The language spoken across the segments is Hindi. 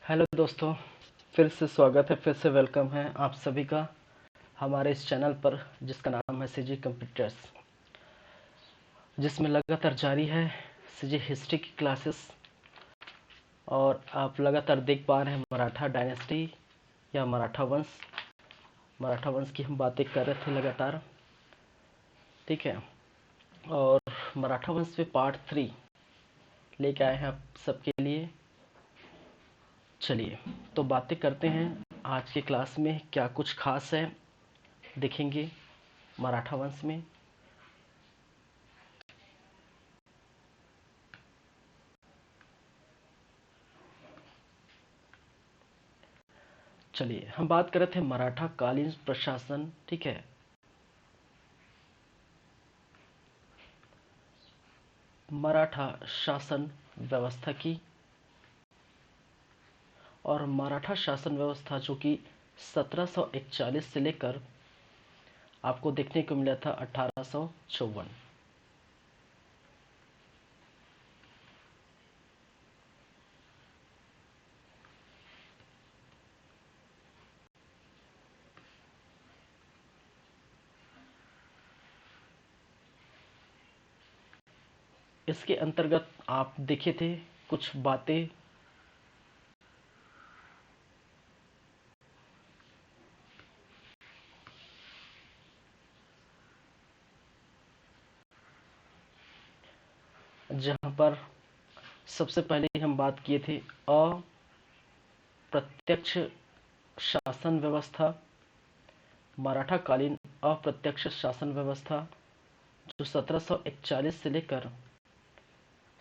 हेलो दोस्तों, फिर से स्वागत है, फिर से वेलकम है आप सभी का हमारे इस चैनल पर जिसका नाम है सीजी कंप्यूटर्स, जिसमें लगातार जारी है सीजी हिस्ट्री की क्लासेस। और आप लगातार देख पा रहे हैं मराठा डायनेस्टी या मराठा वंश की हम बातें कर रहे थे लगातार। ठीक है, और मराठा वंश पे पार्ट 3 लेके आए हैं आप सबके लिए। चलिए तो बातें करते हैं आज के क्लास में क्या कुछ खास है, देखेंगे मराठा वंश में। चलिए हम बात कर रहे थे मराठा कालीन प्रशासन। ठीक है, मराठा शासन व्यवस्था की। और मराठा शासन व्यवस्था जो कि 1741 से लेकर आपको देखने को मिला था 1854। इसके अंतर्गत आप देखे थे कुछ बातें। जहां पर सबसे पहले हम बात किए थे अप्रत्यक्ष शासन व्यवस्था, मराठा कालीन अप्रत्यक्ष शासन व्यवस्था जो 1741 से लेकर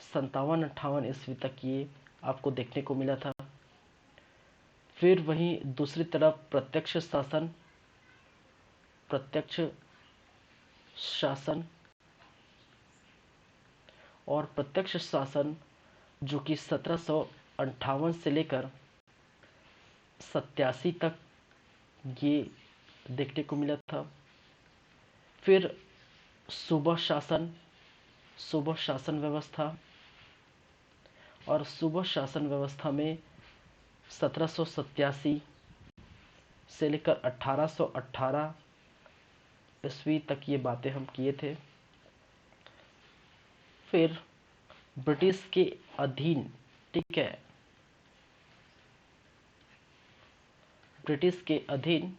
57-58 ईस्वी तक ये आपको देखने को मिला था। फिर वहीं दूसरी तरफ प्रत्यक्ष शासन और प्रत्यक्ष शासन जो कि 1758 से लेकर 87 तक ये देखने को मिला था। फिर सूबा शासन व्यवस्था, और सूबा शासन व्यवस्था में 1787 से लेकर 1818 ईस्वी तक ये बातें हम किए थे। फिर ब्रिटिश के अधीन, ठीक है, ब्रिटिश के अधीन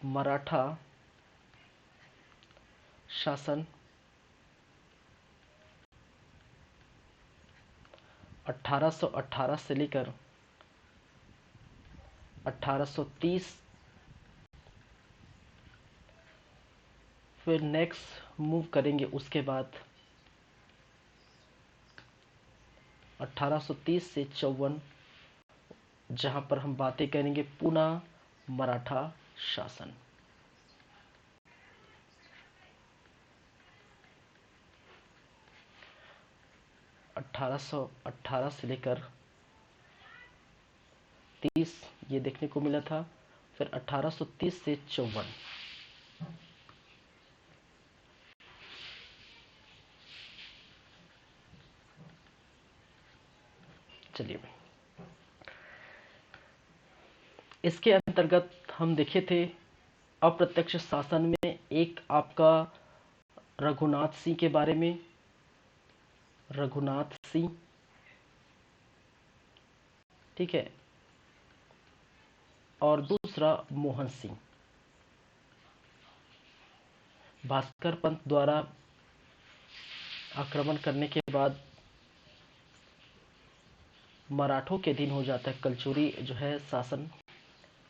मराठा शासन 1818 से लेकर 1830। फिर नेक्स्ट मूव करेंगे उसके बाद 1830 से 54, जहां पर हम बातें करेंगे पुनः मराठा शासन। 1818 से लेकर 30 ये देखने को मिला था। फिर 1830 से 54। चलिए इसके अंतर्गत हम देखे थे अप्रत्यक्ष शासन में एक आपका रघुनाथ सिंह के बारे में, रघुनाथ सिंह, ठीक है, और दूसरा मोहन सिंह। भास्कर पंत द्वारा आक्रमण करने के बाद मराठों के अधीन हो जाता है कलचुरी जो है शासन।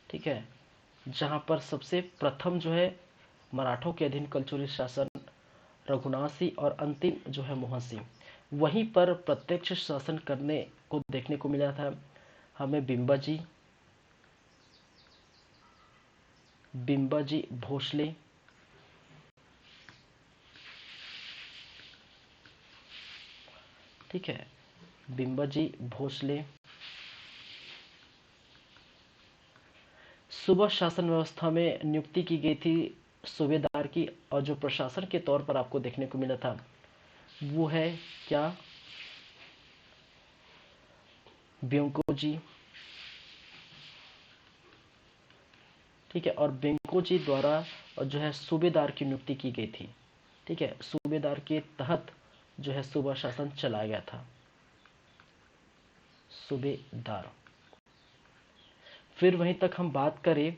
ठीक है, जहां पर सबसे प्रथम जो है मराठों के अधीन कलचुरी शासन रघुनाथ सिंह और अंतिम जो है मोहन सिंह। वहीं पर प्रत्यक्ष शासन करने को देखने को मिला था हमें बिम्बाजी भोसले, ठीक है, बिम्बाजी भोसले। सूबा शासन व्यवस्था में नियुक्ति की गई थी सूबेदार की, और जो प्रशासन के तौर पर आपको देखने को मिला था वो है क्या, ब्योंकोजी, ठीक है, और ब्योंकोजी द्वारा जो है सूबेदार की नियुक्ति की गई थी, ठीक है, सूबेदार के तहत जो है सूबा शासन चलाया गया था, सूबेदार। फिर वहीं तक हम बात करें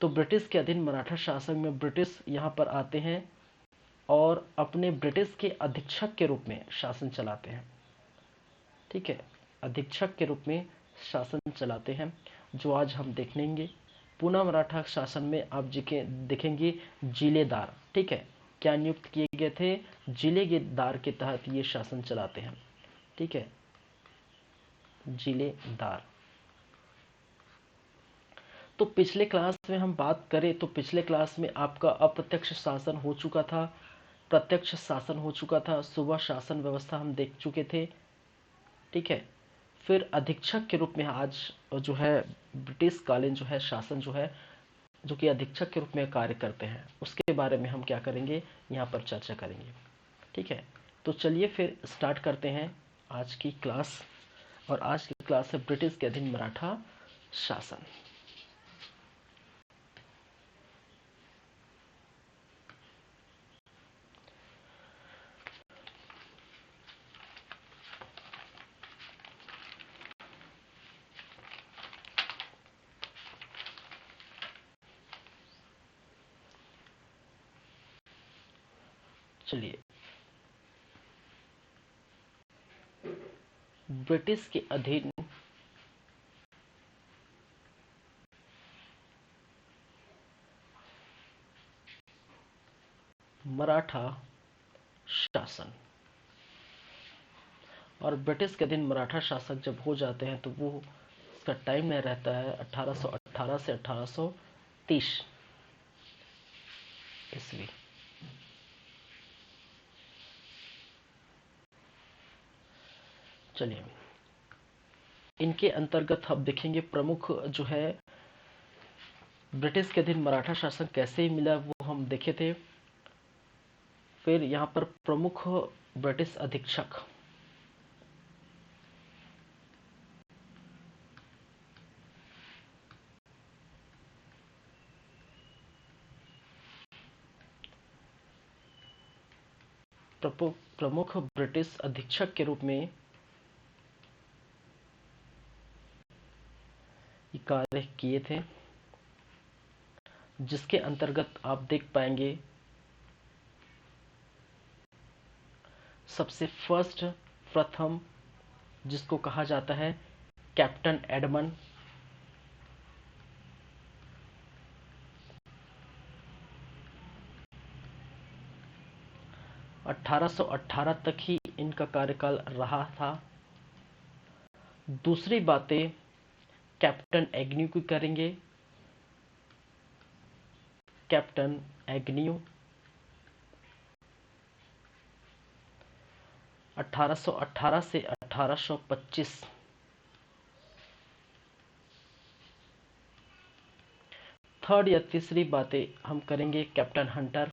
तो ब्रिटिश के अधीन मराठा शासन में ब्रिटिश यहाँ पर आते हैं और अपने ब्रिटिश के अधीक्षक के रूप में शासन चलाते हैं, ठीक है, अधीक्षक के रूप में शासन चलाते हैं, जो आज हम देखेंगे। पूना मराठा शासन में आप देखेंगे जिलेदार, ठीक है, क्या नियुक्त किए गए थे, जिलेदार के तहत ये शासन चलाते हैं, ठीक है, जिलेदार। तो पिछले क्लास में हम बात करें तो पिछले क्लास में आपका अप्रत्यक्ष शासन हो चुका था, प्रत्यक्ष शासन हो चुका था, सूबा शासन व्यवस्था हम देख चुके थे, ठीक है। फिर अधीक्षक के रूप में आज जो है ब्रिटिश कालीन जो है शासन जो है, जो कि अधीक्षक के रूप में कार्य करते हैं, उसके बारे में हम क्या करेंगे, यहाँ पर चर्चा करेंगे, ठीक है। तो चलिए फिर स्टार्ट करते हैं आज की क्लास, और आज की क्लास है ब्रिटिश के अधीन मराठा शासन। चलिए, ब्रिटिश के अधीन मराठा शासन, और ब्रिटिश के अधीन मराठा शासक जब हो जाते हैं तो वो उसका टाइम में रहता है 1818 से 1830 ईस्वी। चलिए, इनके अंतर्गत हम देखेंगे प्रमुख जो है ब्रिटिश के अधीन मराठा शासन कैसे मिला वो हम देखे थे। फिर यहाँ पर प्रमुख ब्रिटिश अधीक्षक, प्रमुख ब्रिटिश अधीक्षक के रूप में कार्य किए थे, जिसके अंतर्गत आप देख पाएंगे सबसे प्रथम जिसको कहा जाता है कैप्टन एडमंड, 1818 तक ही इनका कार्यकाल रहा था। दूसरी बातें कैप्टन एग्न्यू की करेंगे, कैप्टन एग्न्यू 1818 से 1825। थर्ड या तीसरी बातें हम करेंगे कैप्टन हंटर,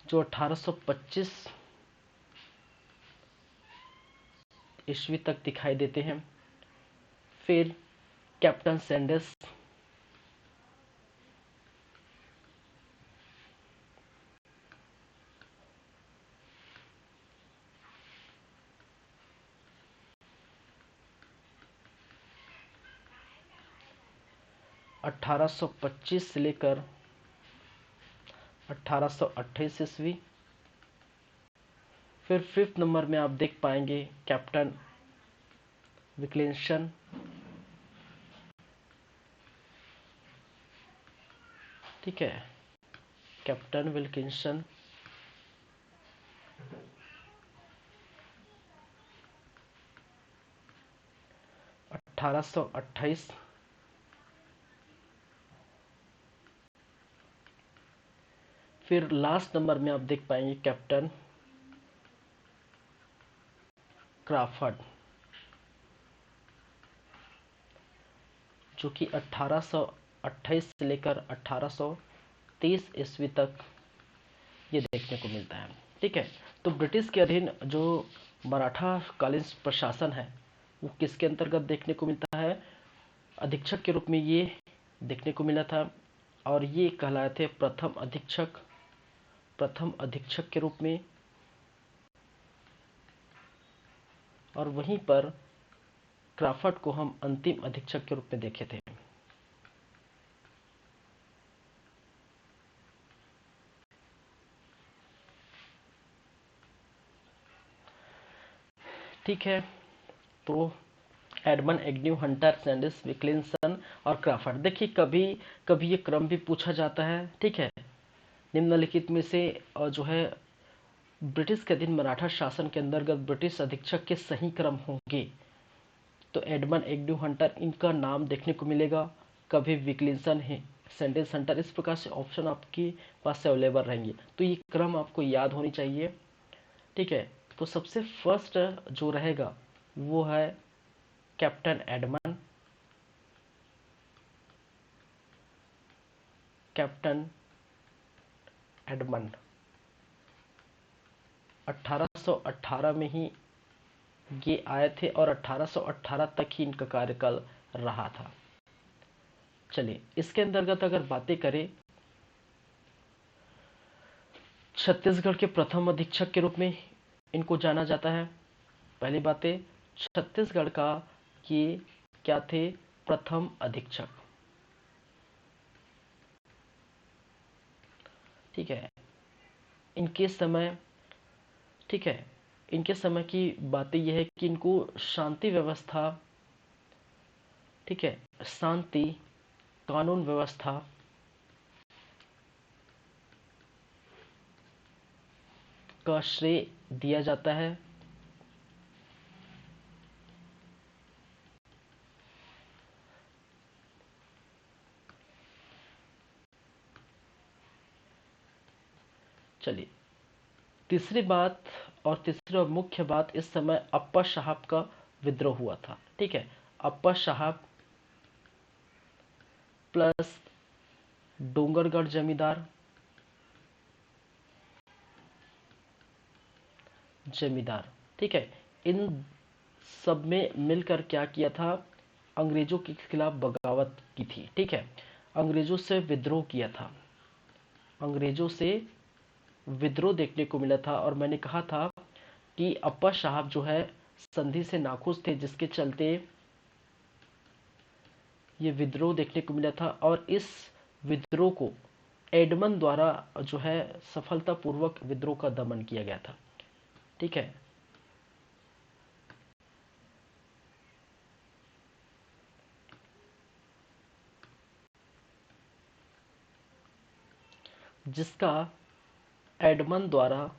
जो 1825 ईस्वी तक दिखाई देते हैं। फिर कैप्टन सैंडर्स, अठारह सौ पच्चीस से लेकर 1828 ईस्वी। फिर फिफ्थ नंबर में आप देख पाएंगे कैप्टन विक्लेंसन, ठीक है, कैप्टन विल्किंसन 1828। फिर लास्ट नंबर में आप देख पाएंगे कैप्टन क्राफर्ड, जो कि 1828 1828 से लेकर 1830 ईस्वी तक ये देखने को मिलता है। ठीक है, तो ब्रिटिश के अधीन जो मराठा कालीन प्रशासन है वो किसके अंतर्गत देखने को मिलता है? अधीक्षक के रूप में ये देखने को मिला था, और ये कहलाए थे प्रथम अधीक्षक के रूप में। और वहीं पर क्राफर्ड को हम अंतिम अधीक्षक के रूप में देखे थे। ठीक है, तो Edmund Agnew, Hunter, Sandis, Wilkinson और क्राफर्ड। देखिए कभी कभी ये क्रम भी पूछा जाता है। ठीक है, निम्नलिखित में से जो है ब्रिटिश के अधीन मराठा शासन के अंतर्गत ब्रिटिश अधीक्षक के सही क्रम होंगे, तो एडमंड एग्न्यू, हंटर, इनका नाम देखने को मिलेगा। कभी विल्किंसन है, सैंडिस, हंटर, इस प्रकार से ऑप्शन आपके पास अवेलेबल रहेंगे, तो ये क्रम आपको याद होनी चाहिए। ठीक है, तो सबसे फर्स्ट जो रहेगा वो है कैप्टन एडमंड। कैप्टन एडमंड 1818 में ही ये आए थे और 1818 तक ही इनका कार्यकाल रहा था। चलिए, इसके अंतर्गत अगर बातें करें, छत्तीसगढ़ के प्रथम अधीक्षक के रूप में इनको जाना जाता है। पहली बातें, छत्तीसगढ़ का ये क्या थे? प्रथम अधीक्षक। ठीक है, इनके समय, ठीक है, इनके समय की बातें यह है कि इनको शांति व्यवस्था, ठीक है, शांति, कानून व्यवस्था, का श्रेय दिया जाता है। चलिए, तीसरी बात और तीसरी और मुख्य बात, इस समय अप्पा साहब का विद्रोह हुआ था। ठीक है, अप्पा साहब प्लस डोंगरगढ़ जमींदार। ठीक है, इन सब में मिलकर क्या किया था? अंग्रेजों के खिलाफ बगावत की थी। ठीक है, अंग्रेजों से विद्रोह किया था। अंग्रेजों से विद्रोह देखने को मिला था, और मैंने कहा था कि अप्पा साहब जो है संधि से नाखुश थे, जिसके चलते ये विद्रोह देखने को मिला था। और इस विद्रोह को एडमंड द्वारा जो है सफलतापूर्वक विद्रोह का दमन किया गया था। ठीक है, जिसका एडमंड द्वारा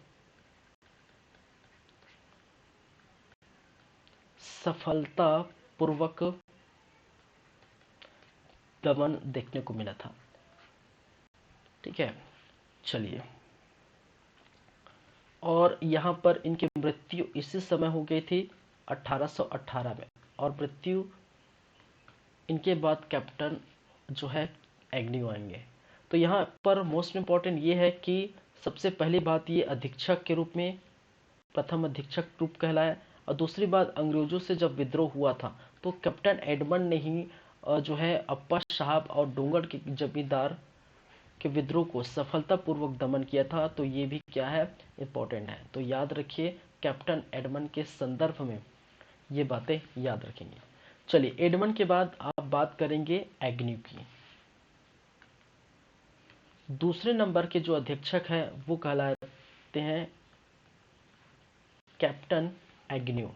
सफलतापूर्वक दमन देखने को मिला था। ठीक है, चलिए, और यहाँ पर इनकी मृत्यु इसी समय हो गई थी 1818 में, और मृत्यु इनके बाद कैप्टन जो है एग्न्यू आएंगे। तो यहाँ पर मोस्ट इम्पॉर्टेंट ये है कि सबसे पहली बात, ये अधीक्षक के रूप में प्रथम अधीक्षक रूप कहलाया, और दूसरी बात, अंग्रेजों से जब विद्रोह हुआ था तो कैप्टन एडमंड ने ही जो है अप्पा साहब और डोंगर के जमींदार के विद्रोह को सफलतापूर्वक दमन किया था। तो ये भी क्या है? इम्पोर्टेंट है। तो याद रखिए, कैप्टन एडमंड के संदर्भ में ये बातें याद रखेंगे। चलिए, एडमंड के बाद आप बात करेंगे एग्न्यू की। दूसरे नंबर के जो अधीक्षक हैं वो कहलाते हैं कैप्टन एग्न्यू।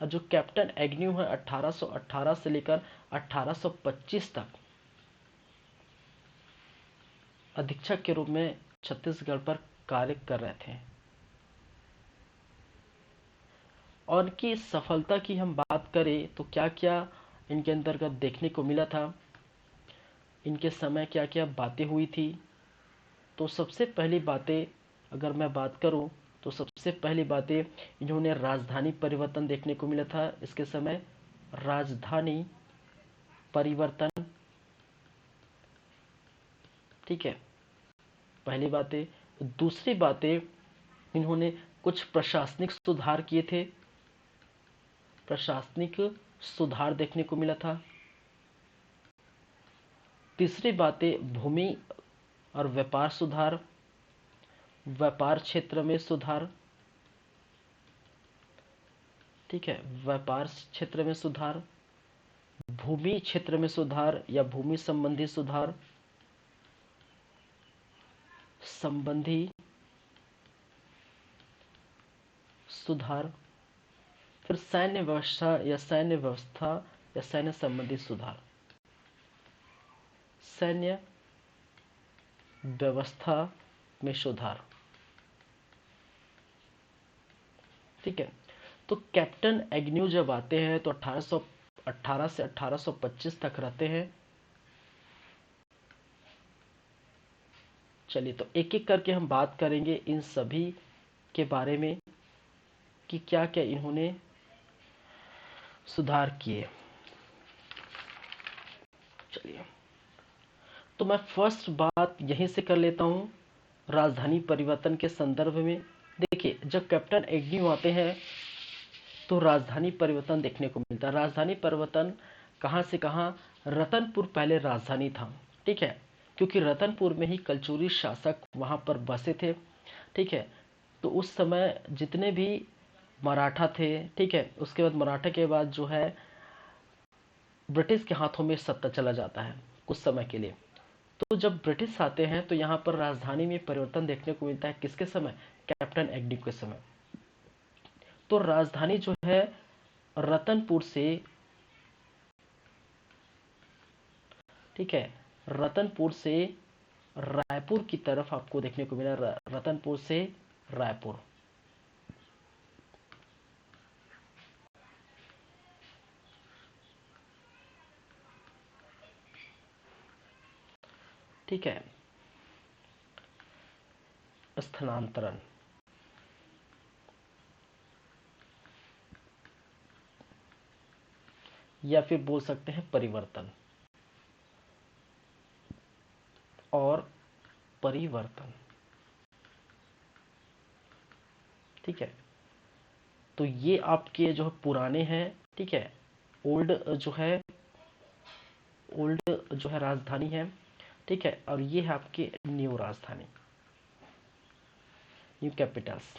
और जो कैप्टन एग्न्यू है 1818 से लेकर 1825 तक अधीक्षक के रूप में छत्तीसगढ़ पर कार्य कर रहे थे। और इनकी सफलता की हम बात करें तो क्या क्या इनके अंतर्गत देखने को मिला था, इनके समय क्या क्या बातें हुई थी। तो सबसे पहली बातें अगर मैं बात करूं तो सबसे पहली बातें, इन्होंने राजधानी परिवर्तन देखने को मिला था। इसके समय राजधानी परिवर्तन, ठीक है, पहली बातें। दूसरी बातें, इन्होंने कुछ प्रशासनिक सुधार किए थे, प्रशासनिक सुधार देखने को मिला था। तीसरी बातें, भूमि और व्यापार सुधार, व्यापार क्षेत्र में सुधार, ठीक है, व्यापार क्षेत्र में सुधार, भूमि क्षेत्र में सुधार या भूमि संबंधी सुधार, संबंधी सुधार, फिर सैन्य व्यवस्था या सैन्य संबंधी सुधार, सैन्य व्यवस्था में सुधार, ठीक है। तो कैप्टन एग्न्यू जब आते हैं तो 1818 से 1825 तक रहते हैं। चलिए, तो एक एक करके हम बात करेंगे इन सभी के बारे में कि क्या क्या इन्होंने सुधार किए। चलिए, तो मैं फर्स्ट बात यहीं से कर लेता हूं, राजधानी परिवर्तन के संदर्भ में। देखिए, जब कैप्टन एग्न्यू आते हैं तो राजधानी परिवर्तन देखने को मिलता है। राजधानी परिवर्तन कहां से कहां? रतनपुर पहले राजधानी था, ठीक है, क्योंकि रतनपुर में ही कलचुरी शासक वहां पर बसे थे, ठीक है। तो उस समय जितने भी मराठा थे, ठीक है, उसके बाद मराठा के बाद जो है ब्रिटिश के हाथों में सत्ता चला जाता है कुछ समय के लिए। तो जब ब्रिटिश आते हैं तो यहाँ पर राजधानी में परिवर्तन देखने को मिलता है। किसके समय? कैप्टन एग्न्यू के समय। तो राजधानी जो है रतनपुर से, ठीक है, रतनपुर से रायपुर की तरफ आपको देखने को मिला। रतनपुर से रायपुर, ठीक है, स्थानांतरण, या फिर बोल सकते हैं परिवर्तन और परिवर्तन, ठीक है। तो ये आपके जो पुराने हैं, ठीक है, ओल्ड जो है राजधानी है, ठीक है, और ये है आपकी न्यू राजधानी, न्यू कैपिटल्स,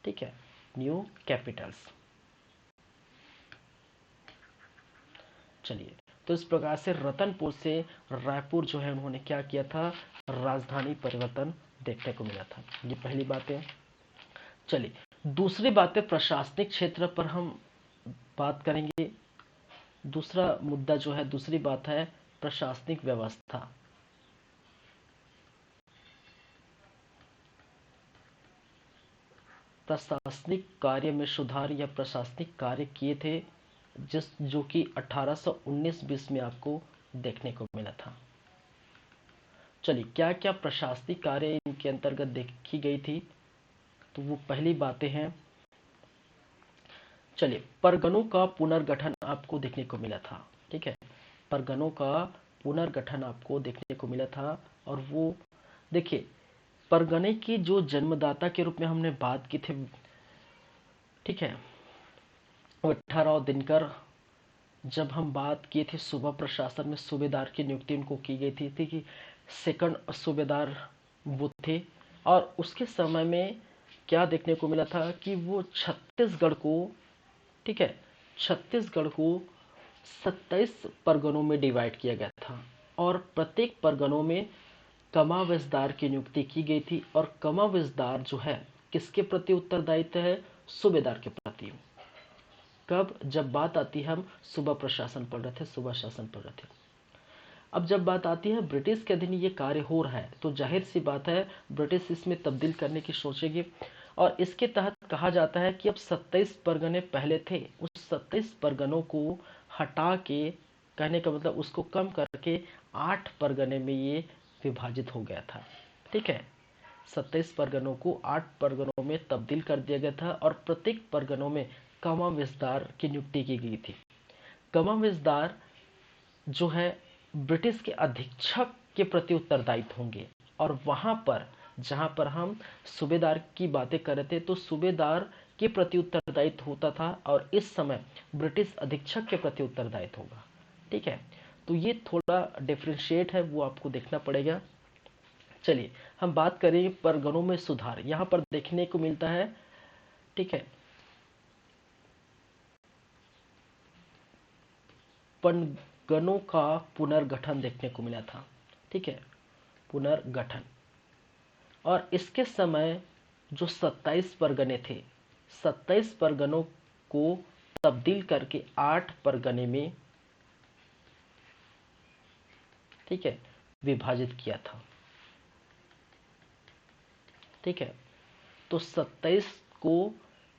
ठीक है, न्यू कैपिटल्स। चलिए, तो इस प्रकार से रतनपुर से रायपुर जो है उन्होंने क्या किया था? राजधानी परिवर्तन देखने को मिला था। ये पहली बात है। चलिए, दूसरी बात है, प्रशासनिक क्षेत्र पर हम बात करेंगे। दूसरा मुद्दा जो है, दूसरी बात है प्रशासनिक व्यवस्था। प्रशासनिक कार्य में सुधार या प्रशासनिक कार्य किए थे जो कि 1819-20 में आपको देखने को मिला था। चलिए, क्या क्या प्रशासनिक कार्य इनके अंतर्गत देखी गई थी? तो वो पहली बातें हैं, चलिए, परगनों का पुनर्गठन आपको देखने को मिला था, ठीक है, परगनों का पुनर्गठन आपको देखने को मिला था। और वो देखिए, परगने की जो जन्मदाता के रूप में हमने बात की थी, ठीक है, 18 दिनकर। जब हम बात किए थे सूबा प्रशासन में सूबेदार की नियुक्ति उनको की गई थी, कि सेकंड सूबेदार वो थे। और उसके समय में क्या देखने को मिला था कि वो छत्तीसगढ़ को, ठीक है, छत्तीसगढ़ को 27 परगनों में डिवाइड किया गया था और प्रत्येक परगनों में कमावेशदार की नियुक्ति की गई थी। और कमावेशदार जो है किसके प्रति उत्तरदायित्व है? सूबेदार के प्रति। कब? जब बात आती है, हम सूबा प्रशासन पढ़ रहे थे, सूबा शासन पढ़ रहे थे। अब जब बात आती है ब्रिटिश के अधीन ये कार्य हो रहा है, तो जाहिर सी बात है ब्रिटिश इसमें तब्दील करने की सोचेगी। और इसके तहत कहा जाता है कि अब 27 परगने पहले थे, उस 27 परगनों को हटा के, कहने का मतलब उसको कम करके 8 परगने में ये विभाजित हो गया था, ठीक है। 27 परगनों को 8 परगनों में तब्दील कर दिया गया था और प्रत्येक परगनों में कमावेशदार की नियुक्ति की गई थी। कमावेशदार जो है ब्रिटिश के अधीक्षक के प्रति उत्तरदायित्व होंगे। और वहां पर जहां पर हम सूबेदार की बातें कर रहे थे तो सूबेदार के प्रति उत्तरदायित्व होता था और इस समय ब्रिटिश अधीक्षक के प्रति उत्तरदायित्व होगा। ठीक है, तो ये थोड़ा डिफ्रेंशिएट है, वो आपको देखना पड़ेगा। चलिए हम बात करें परगनों में सुधार। यहाँ पर देखने को मिलता है, ठीक है, परगनों का पुनर्गठन देखने को मिला था। ठीक है, पुनर्गठन। और इसके समय जो 27 परगने थे, 27 परगनों को तब्दील करके 8 परगने में, ठीक है, विभाजित किया था। ठीक है, तो 27 को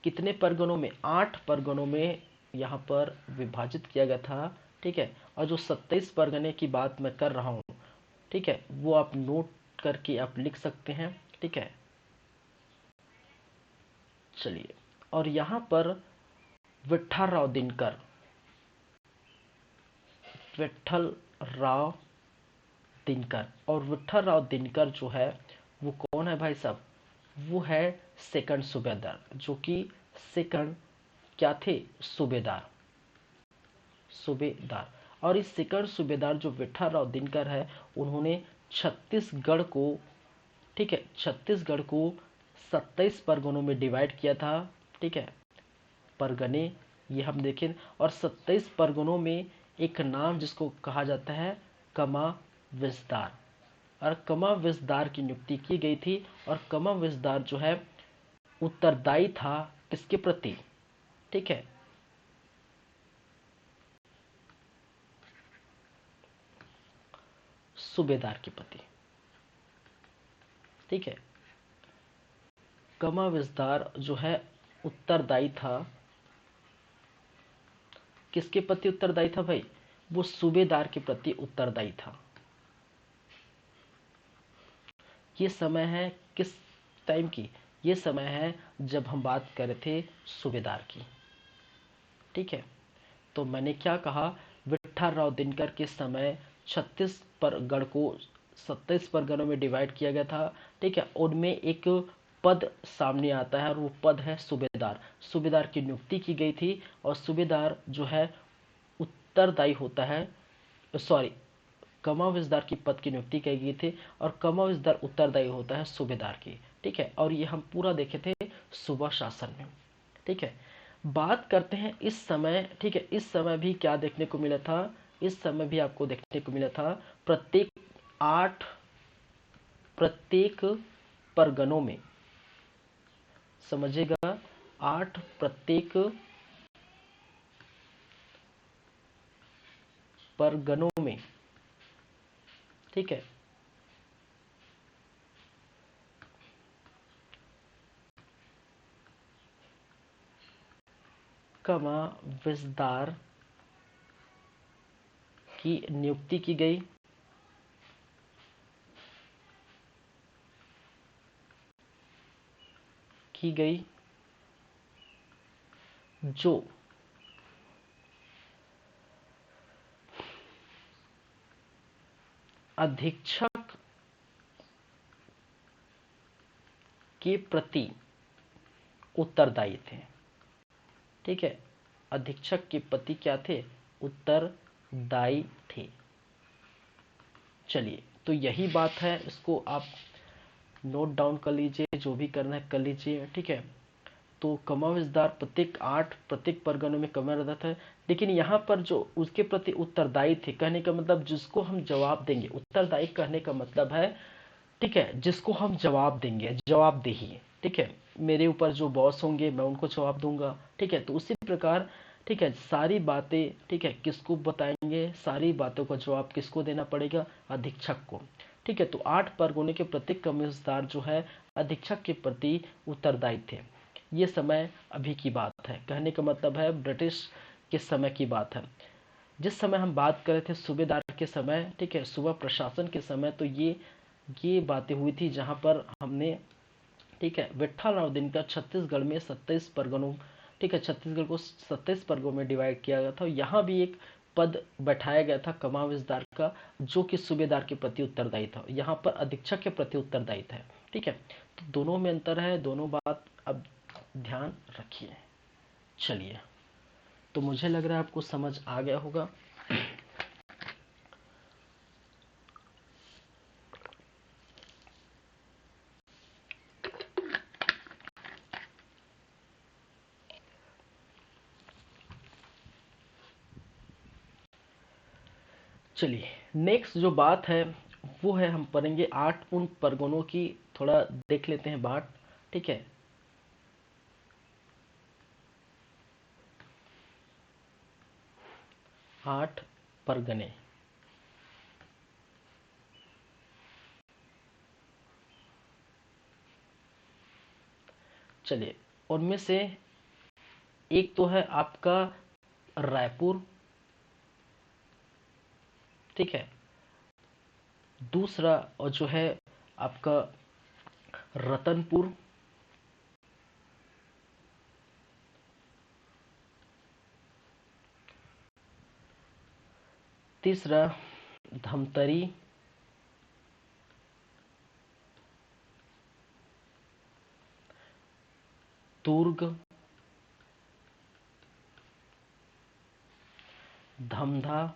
कितने परगनों में, 8 परगनों में यहाँ पर विभाजित किया गया था। ठीक है, और जो 27 परगने की बात मैं कर रहा हूँ, ठीक है, वो आप नोट करके आप लिख सकते हैं। ठीक है, चलिए, और यहाँ पर विठ्ठलराव दिनकर, विठ्ठलराव दिनकर, और विठ्ठलराव दिनकर जो है वो कौन है भाई साहब, वो है सेकंड सूबेदार, जो कि सेकंड क्या थे, सूबेदार, सूबेदार। और इस सेकंड सूबेदार जो विठ्ठलराव दिनकर है, उन्होंने छत्तीसगढ़ को, ठीक है, छत्तीसगढ़ को 27 परगनों में डिवाइड किया था। ठीक है, परगने ये हम देखें, और 27 परगनों में एक नाम जिसको कहा जाता है कमा विस्तार, और कमा विस्तार की नियुक्ति की गई थी। और कमा विस्तार जो है उत्तरदायी था किसके प्रति, ठीक है, सूबेदार के प्रति। ठीक है, कमा विस्तार जो है उत्तरदायी था, किसके प्रति उत्तरदायी था भाई, वो सूबेदार के प्रति उत्तरदायी था। ये समय है किस टाइम की, ये समय है जब हम बात कर रहे थे सूबेदार की। ठीक है, तो मैंने क्या कहा, विठ्ठलराव दिनकर के समय 36 परगण को 27 परगणों में डिवाइड किया गया था। ठीक है, उनमें एक पद सामने आता है और वो पद है सूबेदार। सूबेदार की नियुक्ति की गई थी और सूबेदार जो है उत्तरदायी होता है, सॉरी, कमाविजदार की पद की नियुक्ति की गई थी और कमाविजदार उत्तरदायी होता है सूबेदार की। ठीक है, और ये हम पूरा देखे थे सूबा शासन में। ठीक है, बात करते हैं इस समय। ठीक है, इस समय भी क्या देखने को मिला था, इस समय भी आपको देखने को मिला था प्रत्येक 8 प्रत्येक परगनों में, समझिएगा, 8 प्रत्येक परगनों में। ठीक है, कमा विस्तार की नियुक्ति की गई। जो अधीक्षक के प्रति उत्तरदायी थे। ठीक है, अधीक्षक के प्रति क्या थे, उत्तरदायी थे। चलिए, तो यही बात है, इसको आप नोट डाउन कर लीजिए, जो भी करना है कर लीजिए। ठीक है, तो कमाविजदार प्रत्येक 8 प्रत्येक परगनों में कमा रहता है, लेकिन यहाँ पर जो उसके प्रति उत्तरदायी थे, कहने का मतलब जिसको हम जवाब देंगे, उत्तरदायी कहने का मतलब है, ठीक है, जिसको हम जवाब देंगे, जवाबदेही। ठीक है, मेरे ऊपर जो बॉस होंगे मैं उनको जवाब दूंगा। ठीक है, तो उसी प्रकार, ठीक है, सारी बातें, ठीक है, किसको बताएंगे, सारी बातों का जवाब किसको देना पड़ेगा, अधीक्षक को। ठीक है, तो 8 परगने के प्रत्येक कमिश्नर जो है अधीक्षक के प्रति उत्तरदायी थे। ये समय अभी की बात है, कहने का मतलब है ब्रिटिश के समय की बात है। जिस समय हम बात कर रहे थे सूबेदार के समय, ठीक है, सूबा प्रशासन के समय, तो ये बातें हुई थी जहां पर हमने, ठीक है, विठ्ठलराव दिनकर छत्तीसगढ़ में 27 परगनों, ठीक है, छत्तीसगढ़ को 27 परगनों में डिवाइड किया गया था। यहाँ भी एक पद बैठाया गया था कमाविजदार का, जो कि सूबेदार के प्रति उत्तरदायी था। यहाँ पर अधीक्षक के प्रति उत्तरदायी था। ठीक है, तो दोनों में अंतर है, दोनों बात अब ध्यान रखिए। चलिए, तो मुझे लग रहा है आपको समझ आ गया होगा। चलिए, नेक्स्ट जो बात है वो है, हम पढ़ेंगे 8 उन परगनों की, थोड़ा देख लेते हैं बात। ठीक है, 8 परगने। चलिए, उनमें से एक तो है आपका रायपुर। ठीक है, दूसरा और जो है आपका रतनपुर। तीसरा धमतरी। दुर्ग, धमधा,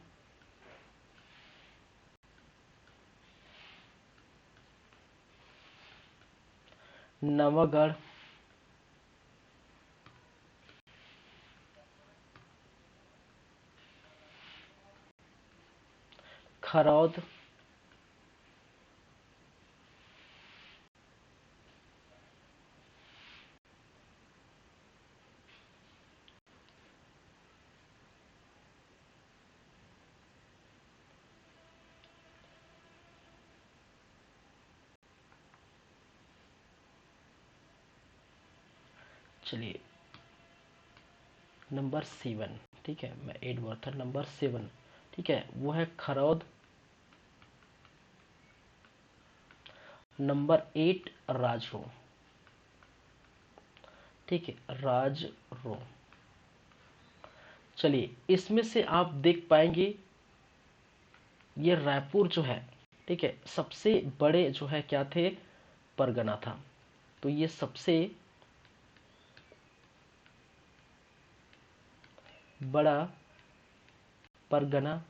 नवागढ़, खरौद, चलिए नंबर 7। ठीक है, मैं 8 बोला था, नंबर 7। ठीक है, वो है खरौद। नंबर 8 राजरो। ठीक है, राजरो। चलिए, इसमें से आप देख पाएंगे ये रायपुर जो है, ठीक है, सबसे बड़े जो है क्या थे, परगना था। तो ये सबसे बड़ा परगना,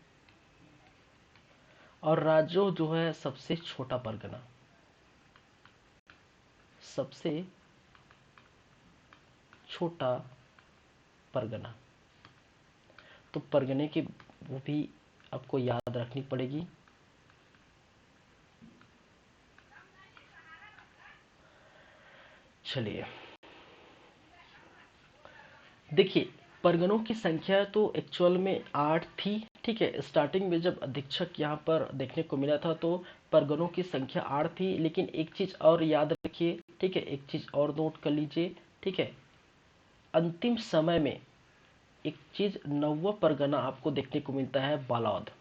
और राजो जो है सबसे छोटा परगना, सबसे छोटा परगना। तो परगने की वो भी आपको याद रखनी पड़ेगी। चलिए, देखिए, परगनों की संख्या तो एक्चुअल में 8 थी। ठीक है, स्टार्टिंग में जब अधीक्षक यहाँ पर देखने को मिला था तो परगनों की संख्या 8 थी, लेकिन एक चीज और याद रखिए। ठीक है, एक चीज और नोट कर लीजिए। ठीक है, अंतिम समय में एक चीज, नौवा परगना आपको देखने को मिलता है, बालौद।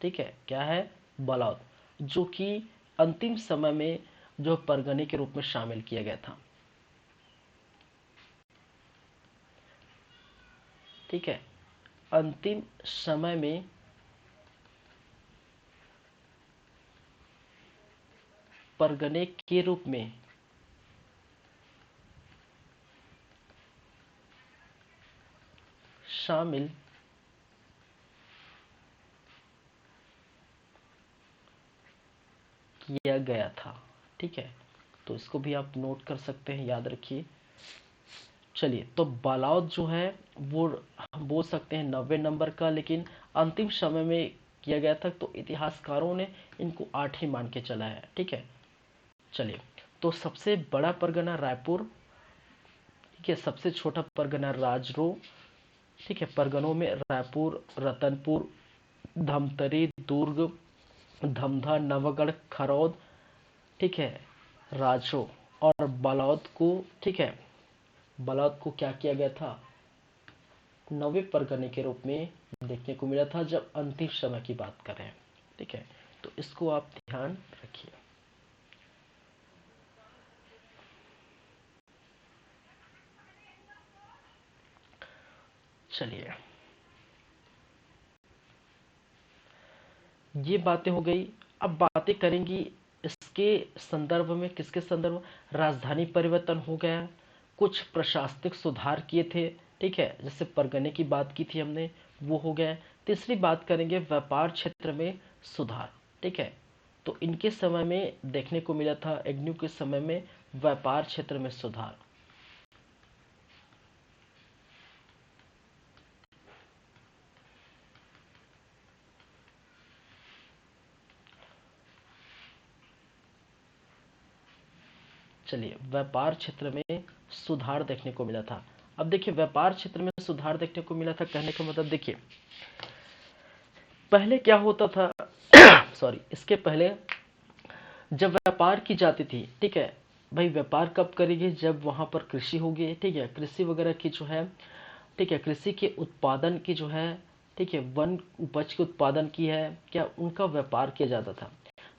ठीक है, क्या है, बालौद, जो कि अंतिम समय में जो परगने के रूप में शामिल किया गया था। ठीक है, अंतिम समय में परगने के रूप में शामिल किया गया था। ठीक है, तो इसको भी आप नोट कर सकते हैं, याद रखिए। चलिए, तो बालौद जो है वो हम बोल सकते हैं 90 नंबर का, लेकिन अंतिम समय में किया गया था, तो इतिहासकारों ने इनको 8 ही मान के चला है। ठीक है, चलिए, तो सबसे बड़ा परगना रायपुर। ठीक है, सबसे छोटा परगना राजरो। ठीक है, परगनों में रायपुर, रतनपुर, धमतरी, दुर्ग, धमधा, नवागढ़, खरौद, ठीक है, राजो, और बलौद को, ठीक है, बलौद को क्या किया गया था, नवे परगने के रूप में देखने को मिला था, जब अंतिम समय की बात करें। ठीक है, तो इसको आप ध्यान रखिए। चलिए, ये बातें हो गई। अब बातें करेंगी इसके संदर्भ में, किसके संदर्भ में? राजधानी परिवर्तन हो गया, कुछ प्रशासनिक सुधार किए थे, ठीक है, जैसे परगने की बात की थी हमने, वो हो गया। तीसरी बात करेंगे व्यापार क्षेत्र में सुधार, ठीक है। तो इनके समय में देखने को मिला था, एग्न्यू के समय में व्यापार क्षेत्र में सुधार। चलिए, व्यापार क्षेत्र में सुधार देखने को मिला था। अब देखिए, व्यापार क्षेत्र में सुधार देखने को मिला था कहने का मतलब, देखिए पहले क्या होता था सॉरी, इसके पहले जब व्यापार की जाती थी, ठीक है भाई, व्यापार कब करेंगे? जब वहां पर कृषि होगी, ठीक है, कृषि वगैरह की जो है, ठीक है, कृषि के उत्पादन की जो है, ठीक है, वन उपज के उत्पादन की है क्या, उनका व्यापार किया जाता था।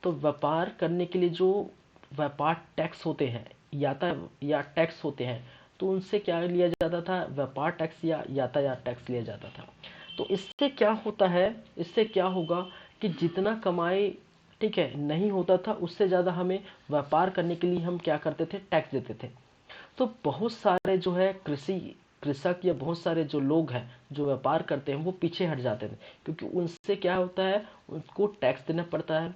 तो व्यापार करने के लिए जो व्यापार टैक्स होते हैं, या टैक्स होते हैं, तो उनसे क्या लिया जाता था? व्यापार टैक्स या यातायात टैक्स लिया जाता था। तो इससे क्या होता है, इससे क्या होगा कि जितना कमाई, ठीक है, नहीं होता था, उससे ज़्यादा हमें व्यापार करने के लिए हम क्या करते थे? टैक्स देते थे। तो बहुत सारे जो है कृषक या बहुत सारे जो लोग हैं जो व्यापार करते हैं वो पीछे हट जाते थे, क्योंकि उनसे क्या होता है, उनको टैक्स देना पड़ता है।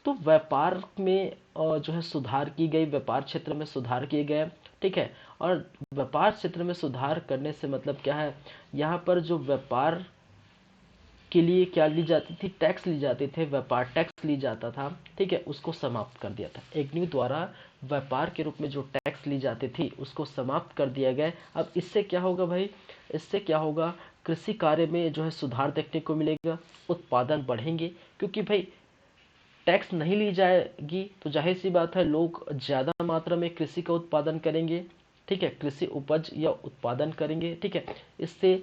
तो व्यापार में जो है सुधार की गई, व्यापार क्षेत्र में सुधार किए गए, ठीक है। और व्यापार क्षेत्र में सुधार करने से मतलब क्या है, यहाँ पर जो व्यापार के लिए क्या ली जाती थी? टैक्स ली जाती थे, व्यापार टैक्स ली जाता था, ठीक है, उसको समाप्त कर दिया था एग्न्यू द्वारा। व्यापार के रूप में जो टैक्स ली जाती थी उसको समाप्त कर दिया गया। अब इससे क्या होगा भाई, इससे क्या होगा, कृषि कार्य में जो है सुधार देखने को मिलेगा, उत्पादन बढ़ेंगे, क्योंकि भाई टैक्स नहीं ली जाएगी तो जाहिर सी बात है लोग ज़्यादा मात्रा में कृषि का उत्पादन करेंगे, ठीक है, कृषि उपज या उत्पादन करेंगे, ठीक है। इससे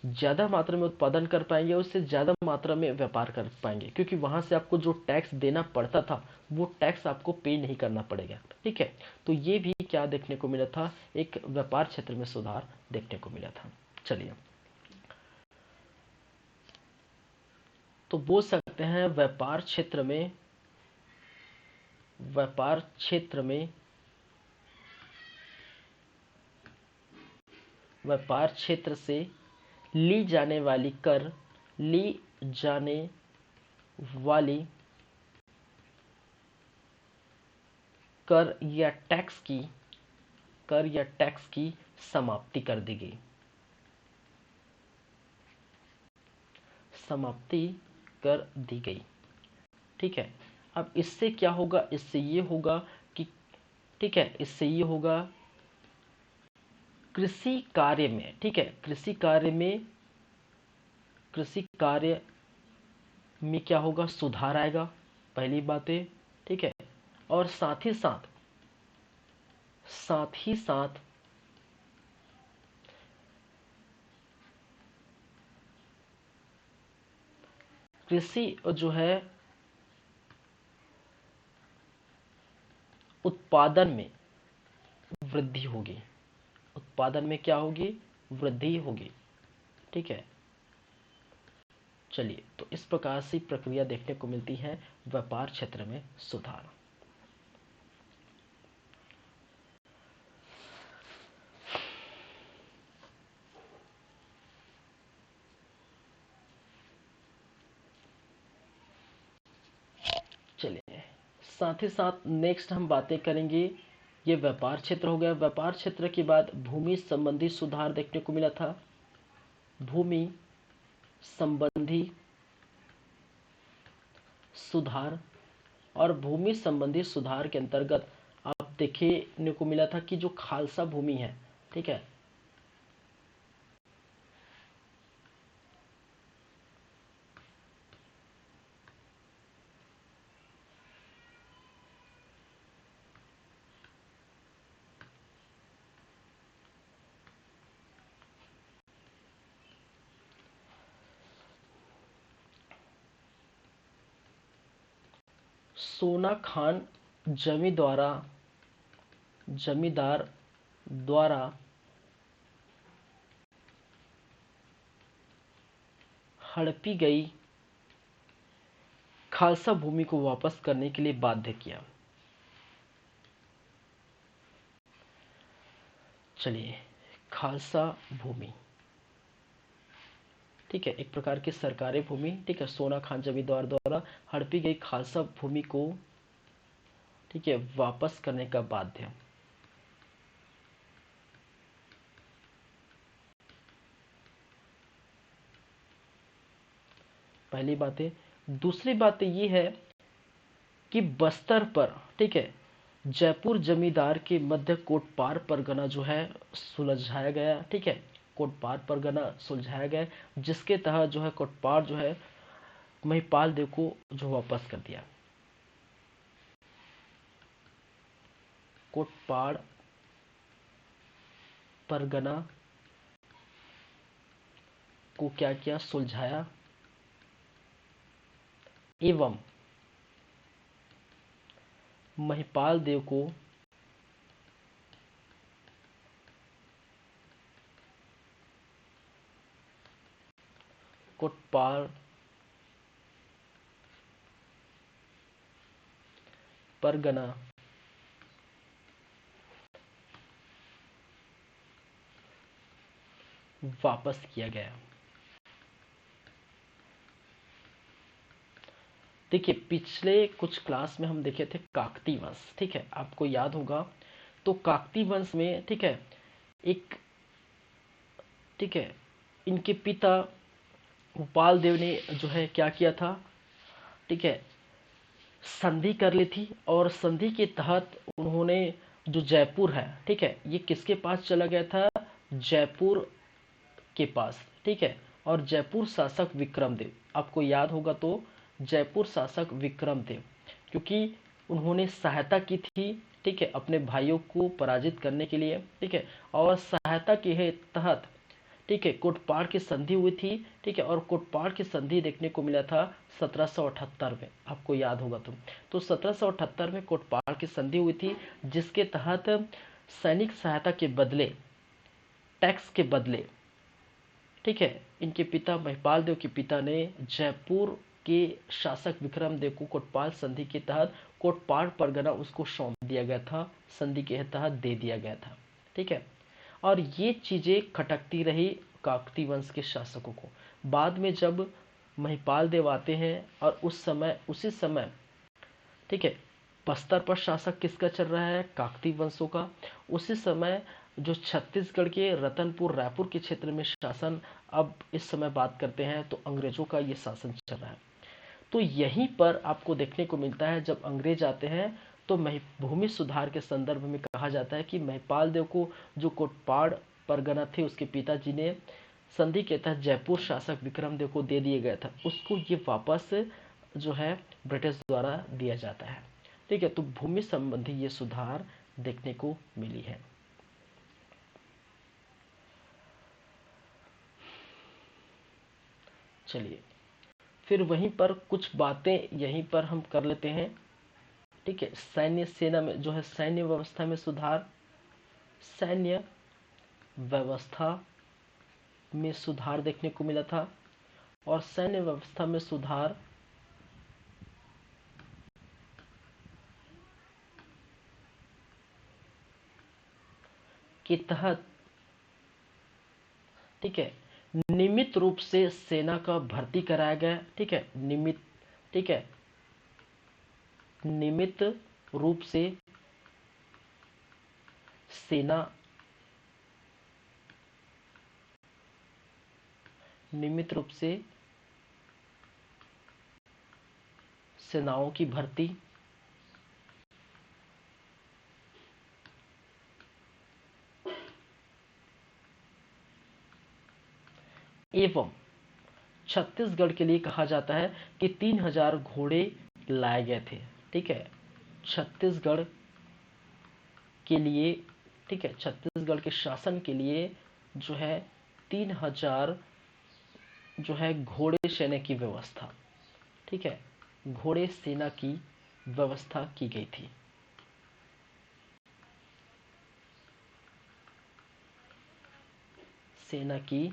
ज़्यादा मात्रा में उत्पादन कर पाएंगे, उससे ज़्यादा मात्रा में व्यापार कर पाएंगे, क्योंकि वहाँ से आपको जो टैक्स देना पड़ता था वो टैक्स आपको पे नहीं करना पड़ेगा, ठीक है। तो ये भी क्या देखने को मिला था, एक व्यापार क्षेत्र में सुधार देखने को मिला था। चलिए, तो बोल सकते हैं व्यापार क्षेत्र में व्यापार क्षेत्र से ली जाने वाली कर ली जाने वाली कर या टैक्स की समाप्ति कर दी गई, समाप्ति कर दी गई, ठीक है। अब इससे क्या होगा, इससे ये होगा कि, ठीक है, इससे ये होगा कृषि कार्य में, ठीक है, कृषि कार्य में क्या होगा, सुधार आएगा, पहली बात है, ठीक है। और साथ ही साथ कृषि जो है उत्पादन में वृद्धि होगी, उत्पादन में क्या होगी, वृद्धि होगी, ठीक है। चलिए, तो इस प्रकार से प्रक्रिया देखने को मिलती है व्यापार क्षेत्र में सुधार। चलिए, साथ ही साथ नेक्स्ट हम बातें करेंगे, ये व्यापार क्षेत्र हो गया। व्यापार क्षेत्र के बाद भूमि संबंधी सुधार देखने को मिला था। भूमि संबंधी सुधार, और भूमि संबंधी सुधार के अंतर्गत आप देखने को मिला था कि जो खालसा भूमि है, ठीक है, सोना खान जमींदार द्वारा हड़पी गई खालसा भूमि को वापस करने के लिए बाध्य किया? चलिए, खालसा भूमि, ठीक है, एक प्रकार की सरकारी भूमि, ठीक है, सोना खान जमींदार द्वारा हड़पी गई खालसा भूमि को, ठीक है, वापस करने का बाध्य। पहली बात है। दूसरी बात ये है कि बस्तर पर, ठीक है, जयपुर जमींदार के मध्य कोटपार परगना जो है सुलझाया गया, ठीक है, कोटपार परगना सुलझाया गया, जिसके तहत जो है कोटपार जो है महिपाल देव को जो वापस कर दिया। कोटपाड़ परगना को क्या किया? सुलझाया एवं महिपाल देव को कोटपाड़ परगना वापस किया गया। देखिए, पिछले कुछ क्लास में हम देखे थे काकती वंश, ठीक है, आपको याद होगा। तो काकती वंश में, ठीक है, एक, ठीक है, इनके पिता भोपाल देव ने जो है क्या किया था, ठीक है, संधि कर ली थी, और संधि के तहत उन्होंने जो जयपुर है, ठीक है, ये किसके पास चला गया था? जयपुर के पास, ठीक है, और जयपुर शासक विक्रमदेव, आपको याद होगा, तो जयपुर शासक विक्रमदेव, क्योंकि उन्होंने सहायता की थी, ठीक है, अपने भाइयों को पराजित करने के लिए, ठीक है, और सहायता के तहत, ठीक है, कोटपाड़ की संधि हुई थी, ठीक है, और कोटपाड़ की संधि देखने को मिला था 1778 में, आपको याद होगा। तो 1778 में कोटपाड़ की संधि हुई थी, जिसके तहत सैनिक सहायता के बदले, टैक्स के बदले, ठीक है, इनके पिता महिपाल देव के पिता ने जयपुर के शासक विक्रम देव को कोटपाल संधि के तहत कोटपाड़ परगना उसको सौंप दिया गया था, संधि के तहत दे दिया गया था, ठीक है। और ये चीजें खटकती रही काकती वंश के शासकों को। बाद में जब महिपाल देव आते हैं, और उसी समय, ठीक है, बस्तर पर शासक किसका चल रहा है? काकती वंशों का। उसी समय जो छत्तीसगढ़ के रतनपुर रायपुर के क्षेत्र में शासन, अब इस समय बात करते हैं तो अंग्रेजों का ये शासन चल रहा है। तो यहीं पर आपको देखने को मिलता है, जब अंग्रेज आते हैं तो भूमि सुधार के संदर्भ में कहा जाता है कि महिपाल देव को जो कोटपाड़ परगना थे उसके पिताजी ने संधि के तहत जयपुर शासक विक्रम देव को दे दिया गया था, उसको ये वापस जो है ब्रिटिश द्वारा दिया जाता है, ठीक है। तो भूमि संबंधी ये सुधार देखने को मिली है। चलिए, फिर वहीं पर कुछ बातें यहीं पर हम कर लेते हैं, ठीक है। सैन्य सेना में जो है सैन्य व्यवस्था में सुधार, सैन्य व्यवस्था में सुधार देखने को मिला था, और सैन्य व्यवस्था में सुधार के तहत, ठीक है, नियमित रूप से सेना का भर्ती कराया गया, ठीक है, नियमित, ठीक है, नियमित रूप से सेना, नियमित रूप से सेनाओं की भर्ती एवं छत्तीसगढ़ के लिए कहा जाता है कि 3000 घोड़े लाए गए थे, ठीक है, छत्तीसगढ़ के लिए, ठीक है, छत्तीसगढ़ के शासन के लिए जो है 3000 जो है घोड़े सेना की व्यवस्था, ठीक है, घोड़े सेना की व्यवस्था की गई थी। सेना की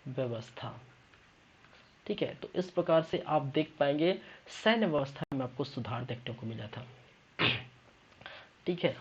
व्यवस्था, ठीक है, तो इस प्रकार से आप देख पाएंगे सैन्य व्यवस्था में आपको सुधार देखने को मिला था। ठीक है,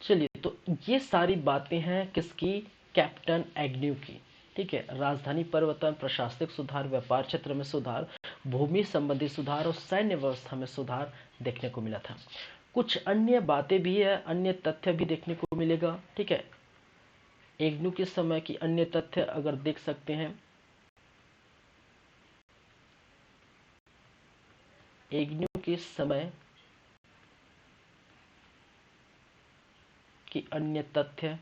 चलिए तो ये सारी बातें हैं किसकी, कैप्टन एग्न्यू की। ठीक है, राजधानी परिवर्तन, प्रशासनिक सुधार, व्यापार क्षेत्र में सुधार, भूमि संबंधी सुधार और सैन्य व्यवस्था में सुधार देखने को मिला था। कुछ अन्य बातें भी है, अन्य तथ्य भी देखने को मिलेगा। ठीक है, एग्न्यू के समय की अन्य तथ्य अगर देख सकते हैं, एग्न्यू के समय की अन्य तथ्य,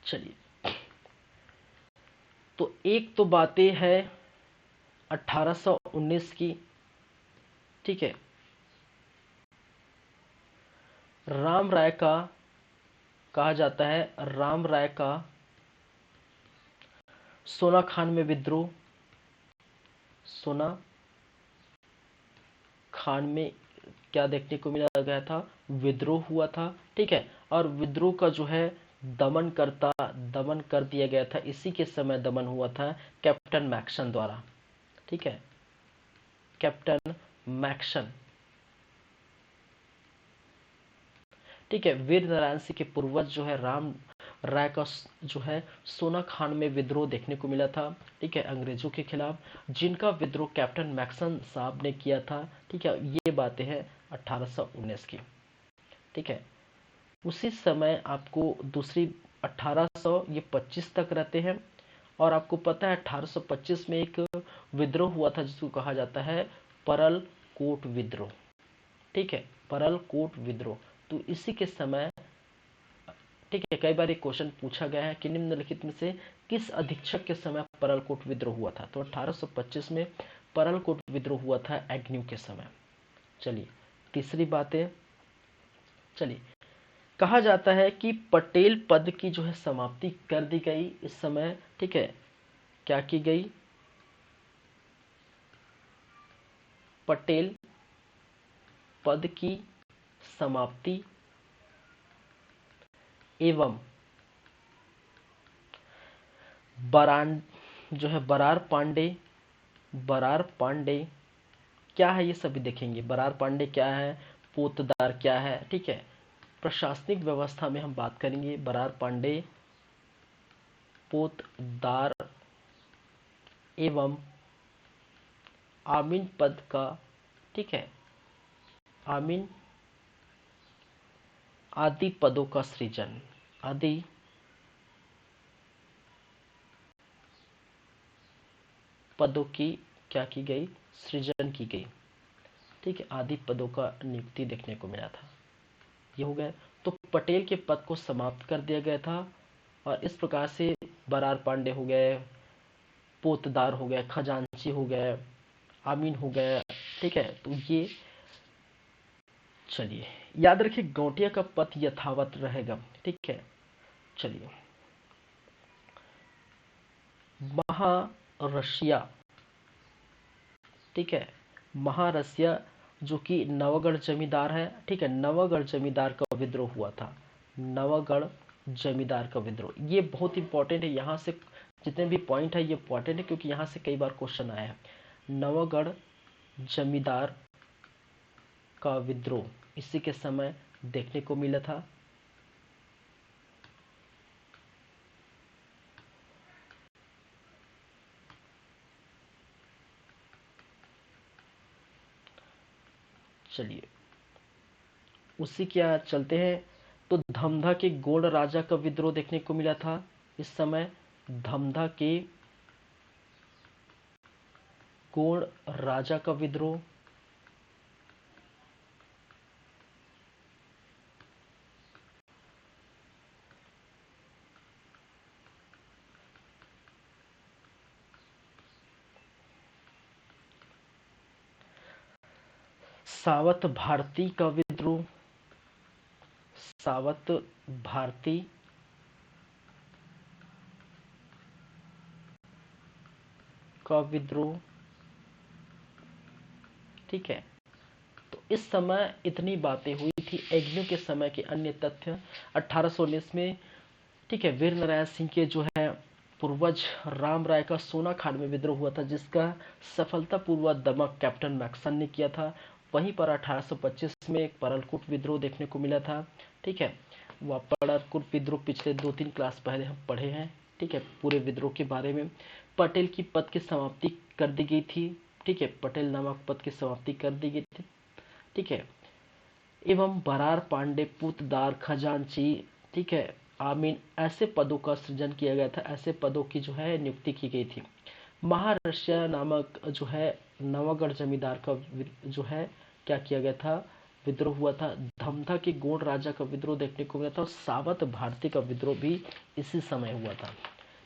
चलिए तो एक तो बातें है 1819 की। ठीक है, राम राय का कहा जाता है, राम राय का सोना खान में विद्रोह, सोना खान में क्या देखने को मिला गया था, विद्रोह हुआ था। ठीक है, और विद्रोह का जो है दमन कर दिया गया था, इसी के समय दमन हुआ था कैप्टन मैक्सन द्वारा। ठीक है, कैप्टन मैक्सन। ठीक है, वीर नारायण सिंह के पूर्वज जो है राम राय का जो है सोना खान में विद्रोह देखने को मिला था। ठीक है, अंग्रेजों के खिलाफ, जिनका विद्रोह कैप्टन मैक्सन साहब ने किया था। ठीक है, ये बातें हैं 1819 की। ठीक है, उसी समय आपको दूसरी 1800 ये 25 तक रहते हैं। और आपको पता है 1825 में एक विद्रोह हुआ था जिसको कहा जाता है परल कोट विद्रोह। ठीक है, परल कोट विद्रोह। तो इसी के समय, ठीक है, कई बार एक क्वेश्चन पूछा गया है कि निम्नलिखित में से किस अधीक्षक के समय परलकोट विद्रोह हुआ था, तो 1825 में परलकोट विद्रोह हुआ था एग्न्यू के समय। चलिए तीसरी बात है, चलिए कहा जाता है कि पटेल पद की जो है समाप्ति कर दी गई इस समय। ठीक है, क्या की गई, पटेल पद की समाप्ति एवं बरान जो है बरार पांडे क्या है ये सभी देखेंगे। बरार पांडे क्या है, पोतदार क्या है। ठीक है, प्रशासनिक व्यवस्था में हम बात करेंगे बरार पांडे, पोतदार एवं आमीन पद का। ठीक है, आमीन आदि पदों का सृजन, आदि पदों की क्या की गई, सृजन की गई। ठीक है, आदि पदों का नियुक्ति देखने को मिला था। ये हो गया, तो पटेल के पद को समाप्त कर दिया गया था। और इस प्रकार से बरार पांडे हो गए, पोतदार हो गए, खजांची हो गए, आमीन हो गए। ठीक है, तो ये चलिए याद रखिए गौटिया का पद यथावत रहेगा। ठीक है, चलिए महारसिया। ठीक है, महारसिया जो कि नवगढ़ जमींदार है। ठीक है, नवगढ़ जमींदार का विद्रोह हुआ था, नवगढ़ जमींदार का विद्रोह। ये बहुत इंपॉर्टेंट है, यहाँ से जितने भी पॉइंट है ये इंपॉर्टेंट है क्योंकि यहाँ से कई बार क्वेश्चन आया है। नवगढ़ जमींदार का विद्रोह इसी के समय देखने को मिला था। चलिए उसी क्या चलते हैं, तो धमधा के गोंड राजा का विद्रोह देखने को मिला था इस समय। धमधा के गोंड राजा का विद्रोह, सावत भारती का विद्रोह, सावत भारती का विद्रोह। ठीक है, तो इस समय इतनी बातें हुई थी। एग्न्यू के समय के अन्य तथ्य 1819 में, ठीक है, वीर नारायण सिंह के जो है पूर्वज राम राय का सोनाखान में विद्रोह हुआ था, जिसका सफलतापूर्वक दमन कैप्टन मैक्सन ने किया था। वहीं पर 1825 में एक परलकुट विद्रोह देखने को मिला था। ठीक है, वह परलकुट विद्रोह पिछले 2-3 क्लास पहले हम पढ़े हैं। ठीक है, पूरे विद्रोह के बारे में। पटेल की पद की समाप्ति कर दी गई थी। ठीक है, पटेल नामक पद की समाप्ति कर दी गई थी। ठीक है, एवं बरार पांडे पुतदार खजांची, ठीक है, आमीन, ऐसे पदों का सृजन किया गया था। ऐसे पदों की जो है नियुक्ति की गई थी। महारष्या नामक जो है नवागढ़ जमींदार का जो है क्या किया गया था, विद्रोह हुआ था। धमधा के गोंड राजा का विद्रोह देखने को मिला था, और सावत भारती का विद्रोह भी इसी समय हुआ था।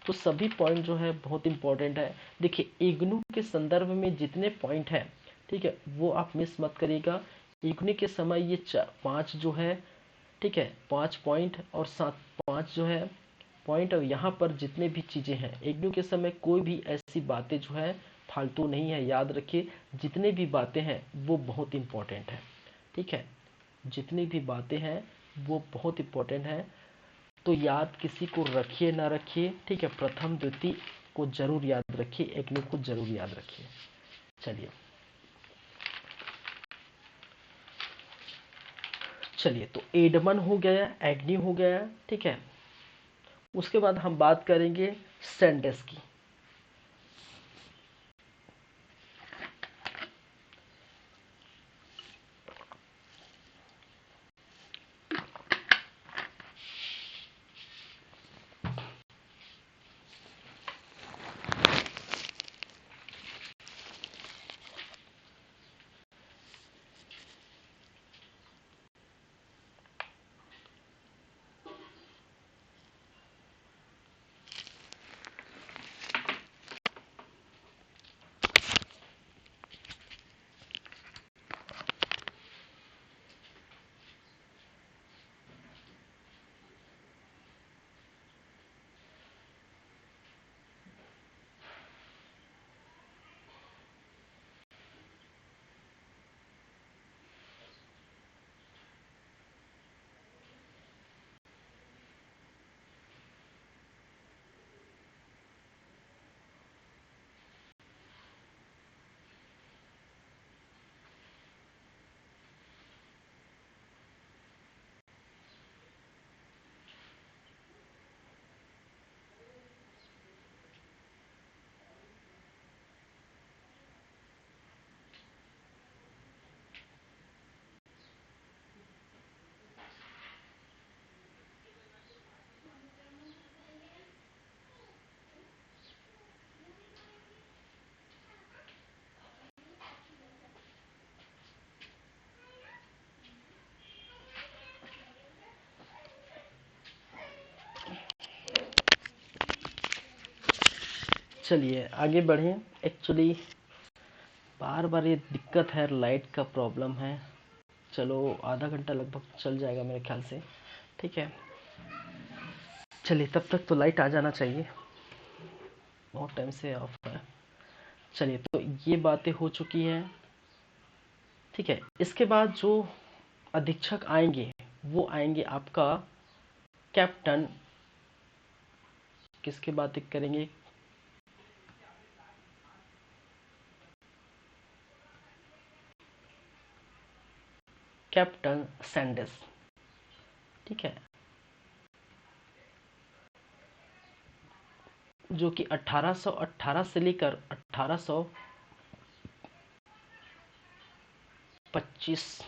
तो सभी पॉइंट जो है बहुत इंपॉर्टेंट है। देखिए, इग्नू के संदर्भ में जितने पॉइंट है, ठीक है, वो आप मिस मत करिएगा। इग्नू के समय ये 5 जो है, ठीक है, 5 पॉइंट और 7 5 जो है पॉइंट, और यहाँ पर जितने भी चीज़ें हैं इग्नू के समय कोई भी ऐसी बातें जो है फालतू नहीं है। याद रखिए, जितने भी बातें हैं वो बहुत इंपॉर्टेंट है। ठीक है, जितनी भी बातें हैं वो बहुत इंपॉर्टेंट है। तो याद किसी को रखिए ना रखिए, ठीक है, प्रथम द्वितीय को जरूर याद रखिए, इग्नू को जरूर याद रखिए। चलिए चलिए, तो एडमन हो गया, एग्नी हो गया। ठीक है, उसके बाद हम बात करेंगे सैंडस की। चलिए आगे बढ़ें। एक्चुअली बार बार ये दिक्कत है, लाइट का प्रॉब्लम है। चलो आधा घंटा लगभग चल जाएगा मेरे ख्याल से। ठीक है, चलिए तब तक तो लाइट आ जाना चाहिए, बहुत टाइम से ऑफ है। चलिए, तो ये बातें हो चुकी हैं। ठीक है, इसके बाद जो अधीक्षक आएंगे वो आएंगे आपका कैप्टन। किसकी बातें करेंगे? कैप्टन सैंडस। ठीक है, जो कि 1818 से लेकर 1825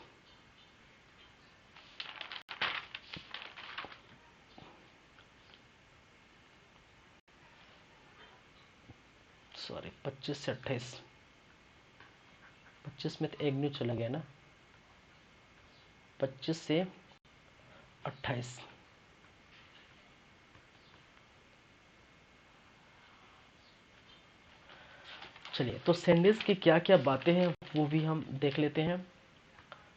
सॉरी 25 से 28, 25 में तो एग्न्यू चला गया ना, 25 से 28। चलिए, तो सैंडस की क्या क्या बातें हैं वो भी हम देख लेते हैं।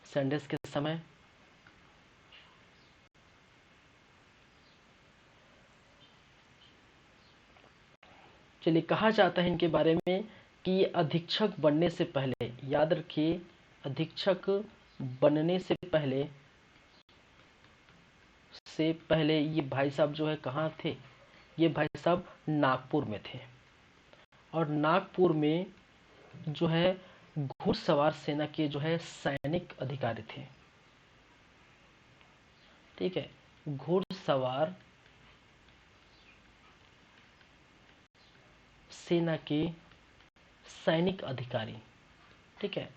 सैंडर्स के समय। चलिए, कहा जाता है इनके बारे में कि ये अधीक्षक बनने से पहले, याद रखिए, अधीक्षक बनने से पहले ये भाई साहब जो है कहाँ थे, ये भाई साहब नागपुर में थे। और नागपुर में जो है घुड़सवार सेना के जो है सैनिक अधिकारी थे। ठीक है, घुड़सवार सेना के सैनिक अधिकारी। ठीक है,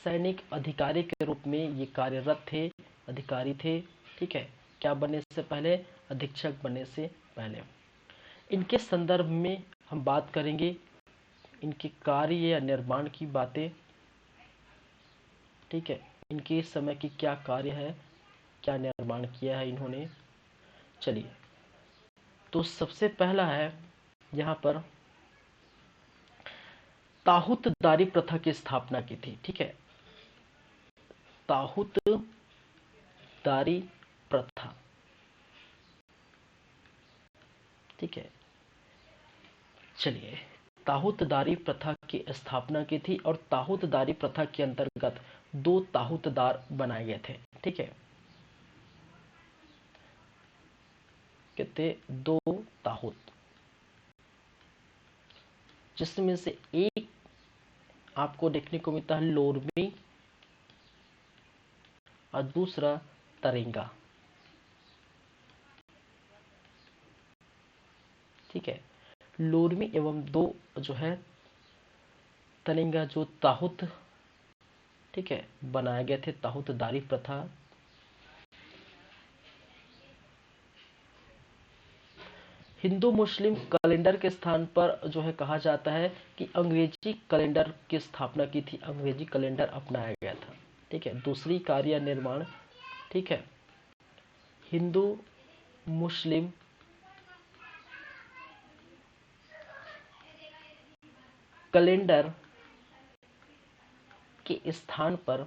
सैनिक अधिकारी के रूप में ये कार्यरत थे, अधिकारी थे। ठीक है, क्या बनने से पहले, अधीक्षक बनने से पहले। इनके संदर्भ में हम बात करेंगे, इनके कार्य या निर्माण की बातें। ठीक है, इनके इस समय की क्या कार्य है, क्या निर्माण किया है इन्होंने। चलिए, तो सबसे पहला है यहाँ पर ताहूतदारी प्रथा की स्थापना की थी। ठीक है, ताहूतदारी प्रथा। ठीक है, चलिए, ताहूतदारी प्रथा की स्थापना की थी और ताहूतदारी प्रथा के अंतर्गत 2 ताहूतदार बनाए गए थे। ठीक है, कितने, 2 ताहूत, जिसमें से एक आपको देखने को मिलता है लोरमी और दूसरा तरेंगा। ठीक है, लोरमी एवं 2 जो है तरेंगा जो ताहूत, ठीक है, बनाए गए थे, ताहूतदारी प्रथा। हिंदू मुस्लिम कैलेंडर के स्थान पर जो है कहा जाता है कि अंग्रेजी कैलेंडर की स्थापना की थी, अंग्रेजी कैलेंडर अपनाया गया था। ठीक है, दूसरी कार्य निर्माण। ठीक है, हिंदू मुस्लिम कैलेंडर के स्थान पर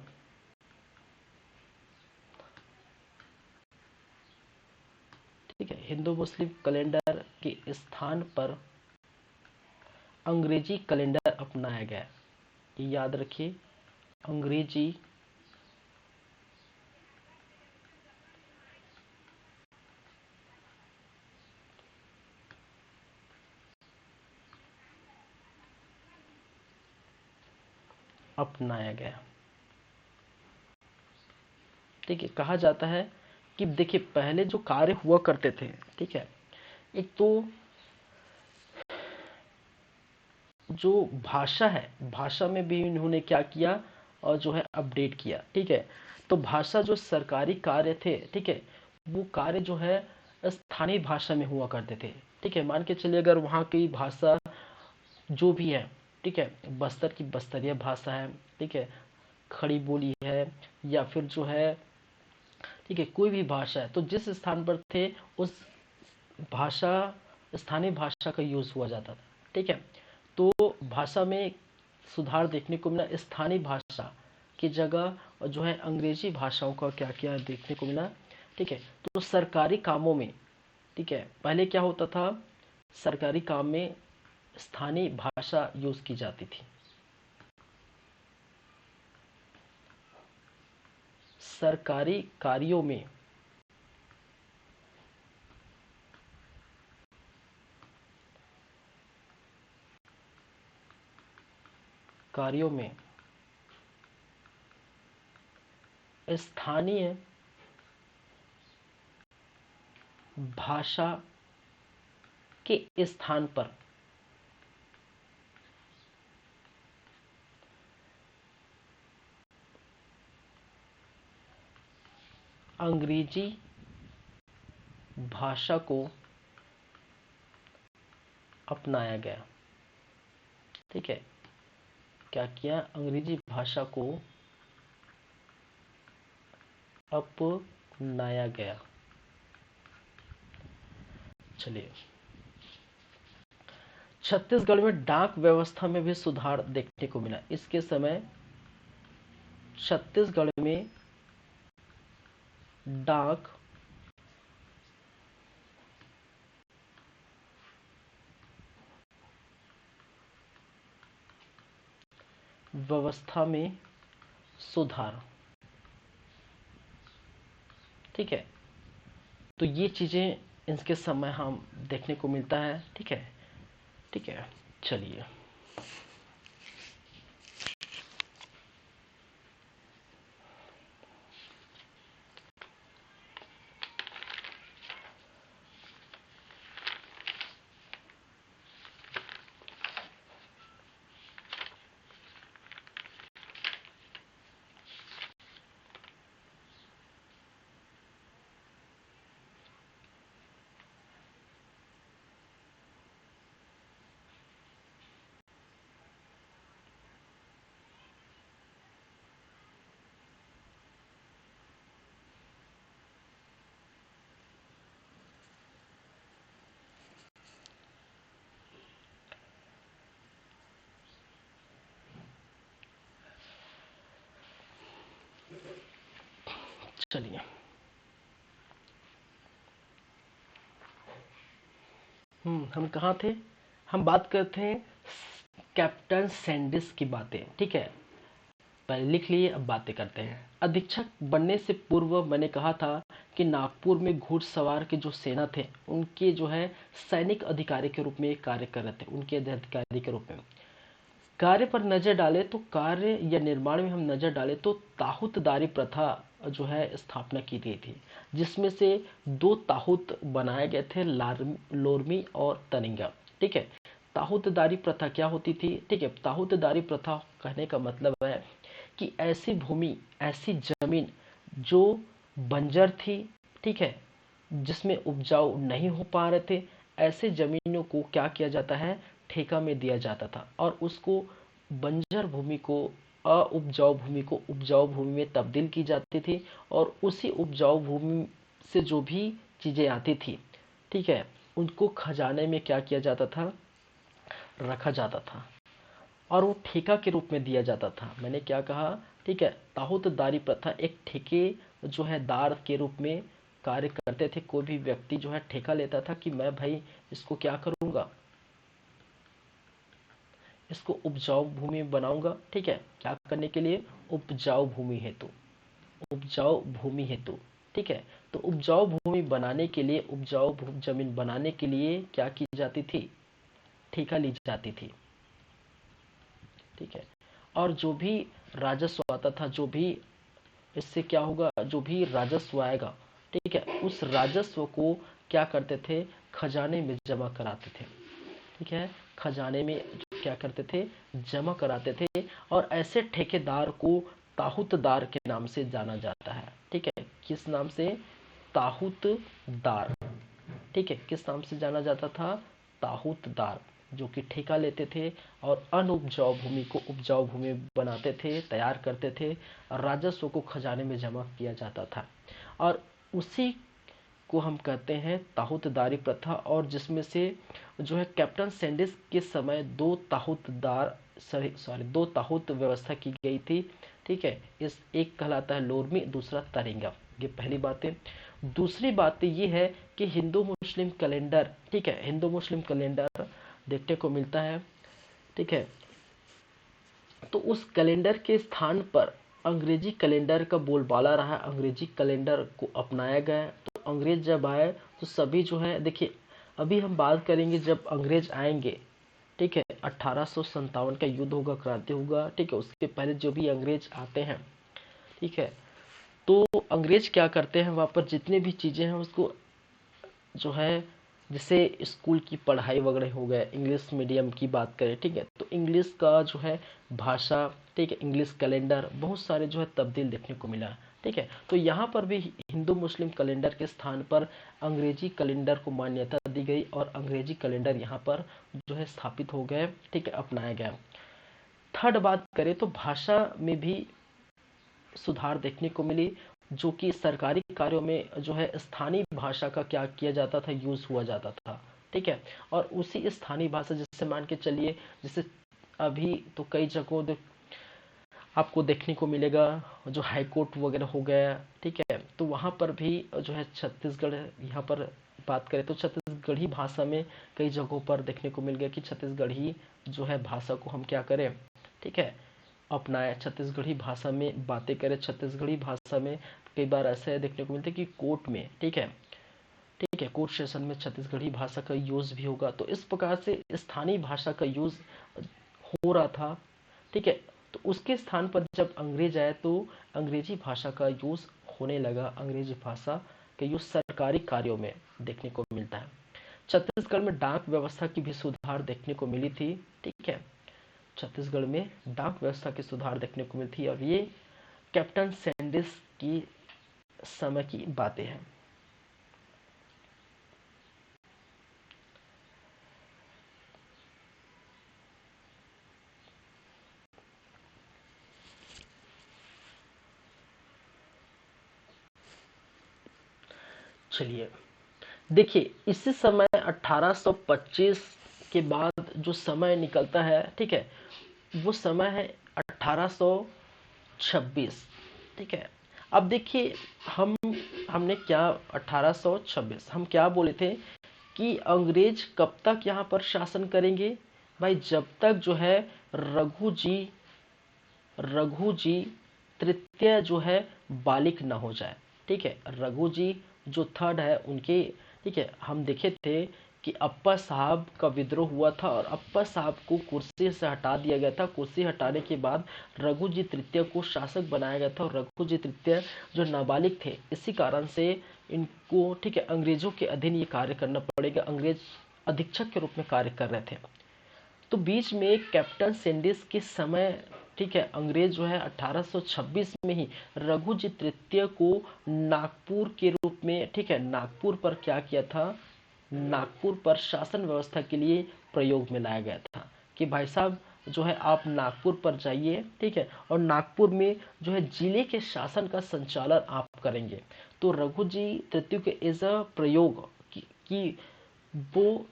ठीक है, हिंदू मुस्लिम कैलेंडर के स्थान पर अंग्रेजी कैलेंडर अपनाया गया। ये याद रखिए, अंग्रेजी अपनाया गया। ठीक है, कहा जाता है कि देखिए पहले जो कार्य हुआ करते थे, ठीक है, एक तो जो भाषा है, भाषा में भी इन्होंने क्या किया और जो है अपडेट किया। ठीक है, तो भाषा जो सरकारी कार्य थे, ठीक है, वो कार्य जो है स्थानीय भाषा में हुआ करते थे। ठीक है, मान के चलिए अगर वहाँ की भाषा जो भी है, ठीक है, बस्तर की बस्तरिया भाषा है, ठीक है, खड़ी बोली है, या फिर जो है, ठीक है, कोई भी भाषा है, तो जिस स्थान पर थे उस भाषा, स्थानीय भाषा का यूज हुआ जाता था। ठीक है, तो भाषा में सुधार देखने को मिला, स्थानीय भाषा की जगह जो है अंग्रेजी भाषाओं का क्या क्या देखने को मिला। ठीक है, तो सरकारी कामों में, ठीक है, पहले क्या होता था, सरकारी काम में स्थानीय भाषा यूज की जाती थी। सरकारी कार्यों में स्थानीय भाषा के स्थान पर अंग्रेजी भाषा को अपनाया गया। ठीक है, क्या किया, अंग्रेजी भाषा को अपनाया गया। चलिए, छत्तीसगढ़ में डाक व्यवस्था में भी सुधार देखने को मिला। इसके समय छत्तीसगढ़ में डाक व्यवस्था में सुधार। ठीक है, तो ये चीजें इसके समय हम देखने को मिलता है। ठीक है, ठीक है, चलिए चलिए हम कहाँ थे? हम बात करते हैं कैप्टन सैंडिस की बातें। ठीक है, पहले लिख लिए, अब बातें करते हैं। अधीक्षक बनने से पूर्व मैंने कहा था कि नागपुर में घुड़सवार के जो सेना थे उनके जो है सैनिक अधिकारी के रूप में कार्य कर रहे थे, उनके अधिकारी के रूप में। कार्य पर नजर डाले तो कार्य या निर्माण में हम नजर डाले तो ताहूतदारी प्रथा जो है स्थापना की गई थी, जिसमें से 2 ताहूत बनाए गए थे, लोरमी और तनिंगा। ठीक है, ताहूतदारी प्रथा क्या होती थी? ठीक है, ताहूतदारी प्रथा कहने का मतलब है कि ऐसी भूमि, ऐसी जमीन जो बंजर थी, ठीक है, जिसमें उपजाऊ नहीं हो पा रहे थे, ऐसे जमीनों को क्या किया जाता है? ठेका में दिया जाता था और उसको बंजर भूमि को, अउपजाऊ भूमि को उपजाऊ भूमि में तब्दील की जाती थी और उसी उपजाऊ भूमि से जो भी चीजें आती थी, ठीक है, उनको खजाने में क्या किया जाता था? रखा जाता था और वो ठेका के रूप में दिया जाता था। मैंने क्या कहा? ठीक है, ताहूतदारी प्रथा एक ठेके जो है दार के रूप में कार्य करते थे। कोई भी व्यक्ति जो है ठेका लेता था कि मैं भाई इसको क्या करूंगा, इसको उपजाऊ भूमि बनाऊंगा। ठीक है, क्या करने के लिए? उपजाऊ भूमि हेतु, उपजाऊ भूमि हेतु। ठीक है, तो उपजाऊ भूमि बनाने के लिए, उपजाऊ जमीन बनाने के लिए क्या की जाती थी? ठेका ली जाती थी। ठीक है, और जो भी राजस्व आता था, जो भी इससे क्या होगा, जो भी राजस्व आएगा, ठीक है, उस राजस्व को क्या करते थे? खजाने में जमा कराते थे। ठीक है, खजाने में क्या करते थे? जमा कराते थे और ऐसे ठेकेदार को ताहूतदार के नाम से जाना जाता है। ठीक है, किस नाम से? ताहूतदार। ठीक है, किस नाम से जाना जाता था? ताहूतदार, जो कि ठेका लेते थे और अनउपजाऊ भूमि को उपजाऊ भूमि बनाते थे, तैयार करते थे और राजस्व को खजाने में जमा किया जाता था। और उसी को हम कहते हैं ताहूतदारी प्रथा, और जिसमें से जो है कैप्टन सैंडिस के समय 2 ताहूतदार, सॉरी 2 ताहूत व्यवस्था की गई थी। ठीक है, इस एक कहलाता है लोरमी, दूसरा तरिंगा। ये पहली बात है। दूसरी बात ये है कि हिंदू मुस्लिम कैलेंडर, ठीक है, हिंदू मुस्लिम कैलेंडर देखने को मिलता है। ठीक है, तो उस कैलेंडर के स्थान पर अंग्रेजी कैलेंडर का बोलबाला रहा, अंग्रेजी कैलेंडर को अपनाया गया। तो अंग्रेज जब आए तो सभी जो है, देखिए अभी हम बात करेंगे जब अंग्रेज आएंगे, ठीक है, 1857 का युद्ध होगा, क्रांति होगा। ठीक है, उसके पहले जो भी अंग्रेज आते हैं, ठीक है, तो अंग्रेज क्या करते हैं, वहाँ पर जितने भी चीज़ें हैं उसको जो है, जैसे स्कूल की पढ़ाई वगैरह हो गए, इंग्लिश मीडियम की बात करें, ठीक है, तो इंग्लिश का जो है भाषा, ठीक है, इंग्लिश कैलेंडर, बहुत सारे जो है तब्दील देखने को मिला। ठीक है, तो यहाँ पर भी हिंदू मुस्लिम कैलेंडर के स्थान पर अंग्रेजी कैलेंडर को मान्यता दी गई और अंग्रेजी कैलेंडर यहाँ पर जो है स्थापित हो गए। ठीक है, अपनाया गया। थर्ड बात करें तो भाषा में भी सुधार देखने को मिली, जो कि सरकारी कार्यों में जो है स्थानीय भाषा का क्या किया जाता था? यूज हुआ जाता था। ठीक है, और उसी स्थानीय भाषा, जैसे मान के चलिए, जैसे अभी तो कई जगहों आपको देखने को मिलेगा जो हाई कोर्ट वगैरह हो गया, ठीक है, तो वहाँ पर भी जो है छत्तीसगढ़, यहाँ पर बात करें तो छत्तीसगढ़ी भाषा में कई जगहों पर देखने को मिल गया कि छत्तीसगढ़ी जो है भाषा को हम क्या करें, ठीक है, अपनाएं, छत्तीसगढ़ी भाषा में बातें करें। छत्तीसगढ़ी भाषा में कई बार ऐसे देखने को मिलता है कि कोर्ट में, ठीक है, ठीक है, कोर्ट सेशन में छत्तीसगढ़ी भाषा का यूज भी होगा। तो इस प्रकार से स्थानीय भाषा का यूज हो रहा था, ठीक है। तो उसके स्थान पर जब अंग्रेज आए तो अंग्रेजी भाषा का यूज होने लगा। अंग्रेजी भाषा का यूज सरकारी कार्यों में देखने को मिलता है। छत्तीसगढ़ में डाक व्यवस्था की भी सुधार देखने को मिली थी, ठीक है, छत्तीसगढ़ में डाक व्यवस्था की सुधार देखने को मिली थी। और ये कैप्टन सैंडिस की समय की बातें हैं। चलिए देखिए, इसी समय 1825 के बाद जो समय निकलता है, ठीक है, वो समय है 1826, ठीक है। अब देखिए, हम हमने क्या 1826 हम क्या बोले थे कि अंग्रेज कब तक यहाँ पर शासन करेंगे भाई, जब तक जो है रघु जी रघु जी तृतीय जो है बालिक न हो जाए, ठीक है। रघु जी जो थर्ड है उनके, ठीक है, हम देखे थे कि अप्पा साहब का विद्रोह हुआ था और अप्पा साहब को कुर्सी से हटा दिया गया था। कुर्सी हटाने के बाद रघु जी तृतीय को शासक बनाया गया था और रघु जी तृतीय जो नाबालिग थे, इसी कारण से इनको, ठीक है, अंग्रेजों के अधीन ये कार्य करना पड़ेगा। अंग्रेज अधीक्षक के रूप में कार्य कर रहे थे। तो बीच में कैप्टन सैंडिस के समय, ठीक है, अंग्रेज जो है 1826 में ही रघु जी तृतीय को नागपुर के रूप में, ठीक है, नागपुर पर क्या किया था, नागपुर पर शासन व्यवस्था के लिए प्रयोग में लाया गया था कि भाई साहब जो है आप नागपुर पर जाइए, ठीक है, और नागपुर में जो है जिले के शासन का संचालन आप करेंगे। तो रघु जी तृतीय के एज अ प्रयोग कि वो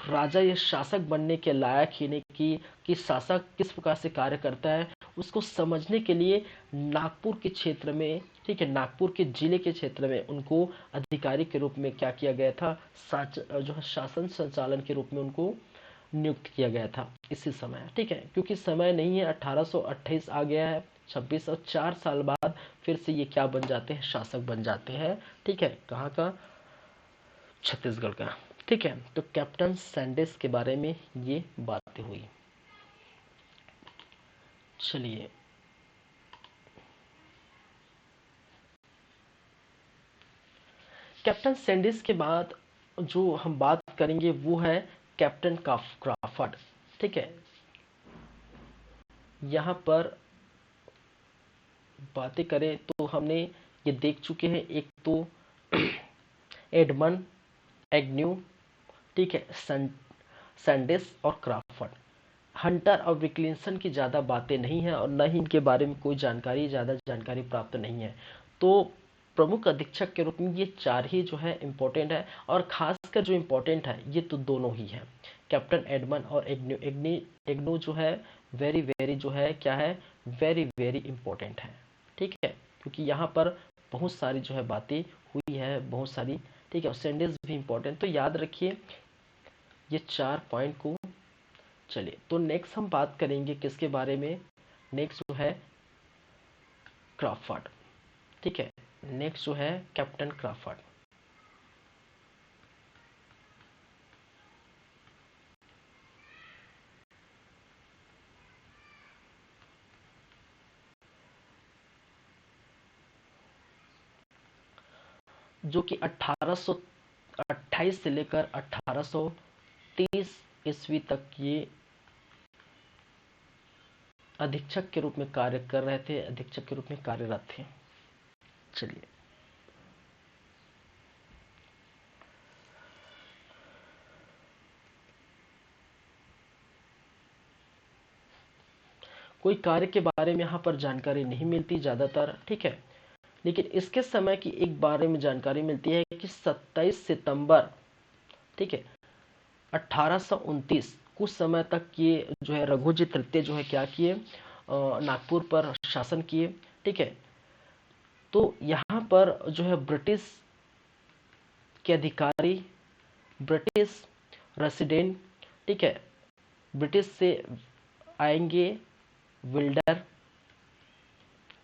राजा या शासक बनने के लायक ही नहीं, कि शासक किस प्रकार से कार्य करता है उसको समझने के लिए नागपुर के क्षेत्र में, ठीक है, नागपुर के जिले के क्षेत्र में उनको अधिकारी के रूप में क्या किया गया था, जो है शासन संचालन के रूप में उनको नियुक्त किया गया था इसी समय, ठीक है। क्योंकि समय नहीं है, 1828 आ गया है, 26 और 4 साल बाद फिर से ये क्या बन जाते हैं, शासक बन जाते हैं, ठीक है, कहाँ का, छत्तीसगढ़ का, ठीक है। तो कैप्टन सैंडिस के बारे में ये बातें हुई। चलिए कैप्टन सैंडिस के बाद जो हम बात करेंगे वो है कैप्टन क्राफर्ड, ठीक है। यहाँ पर बातें करें तो हमने ये देख चुके हैं, एक तो एडमंड एग्न्यू, ठीक है, सैंडिस और क्राफर्ड। हंटर और विक्लिंसन की ज़्यादा बातें नहीं है और न ही इनके बारे में कोई जानकारी, ज़्यादा जानकारी प्राप्त नहीं है। तो प्रमुख अधीक्षक के रूप में ये 4 ही जो है इम्पोर्टेंट है, और खासकर जो इम्पोर्टेंट है ये तो दोनों ही है, कैप्टन एडमंड और एग्नू जो है वेरी वेरी जो है क्या है, वेरी वेरी इम्पोर्टेंट है, ठीक है। क्योंकि यहाँ पर बहुत सारी जो है बातें हुई है, बहुत सारी, ठीक है, और सैंडिस भी इम्पोर्टेंट, तो याद रखिए ये 4 पॉइंट को। चलिए तो नेक्स्ट हम बात करेंगे किसके बारे में, नेक्स्ट जो है क्राफर्ड, ठीक है, नेक्स्ट जो है कैप्टन क्राफर्ड। जो कि 1828 से लेकर 1830 ईस्वी तक ये अधीक्षक के रूप में कार्य कर रहे थे, अधीक्षक के रूप में कार्यरत थे। चलिए कोई कार्य के बारे में यहाँ पर जानकारी नहीं मिलती ज़्यादातर, ठीक है, लेकिन इसके समय की एक बारे में जानकारी मिलती है कि 27 सितंबर, ठीक है, 1829 कुछ समय तक ये जो है रघुजी तृतीय जो है क्या किए, नागपुर पर शासन किए। ठीक है, तो यहाँ पर जो है ब्रिटिश के अधिकारी, ब्रिटिश रेसिडेंट, ठीक है, ब्रिटिश से आएंगे विल्डर,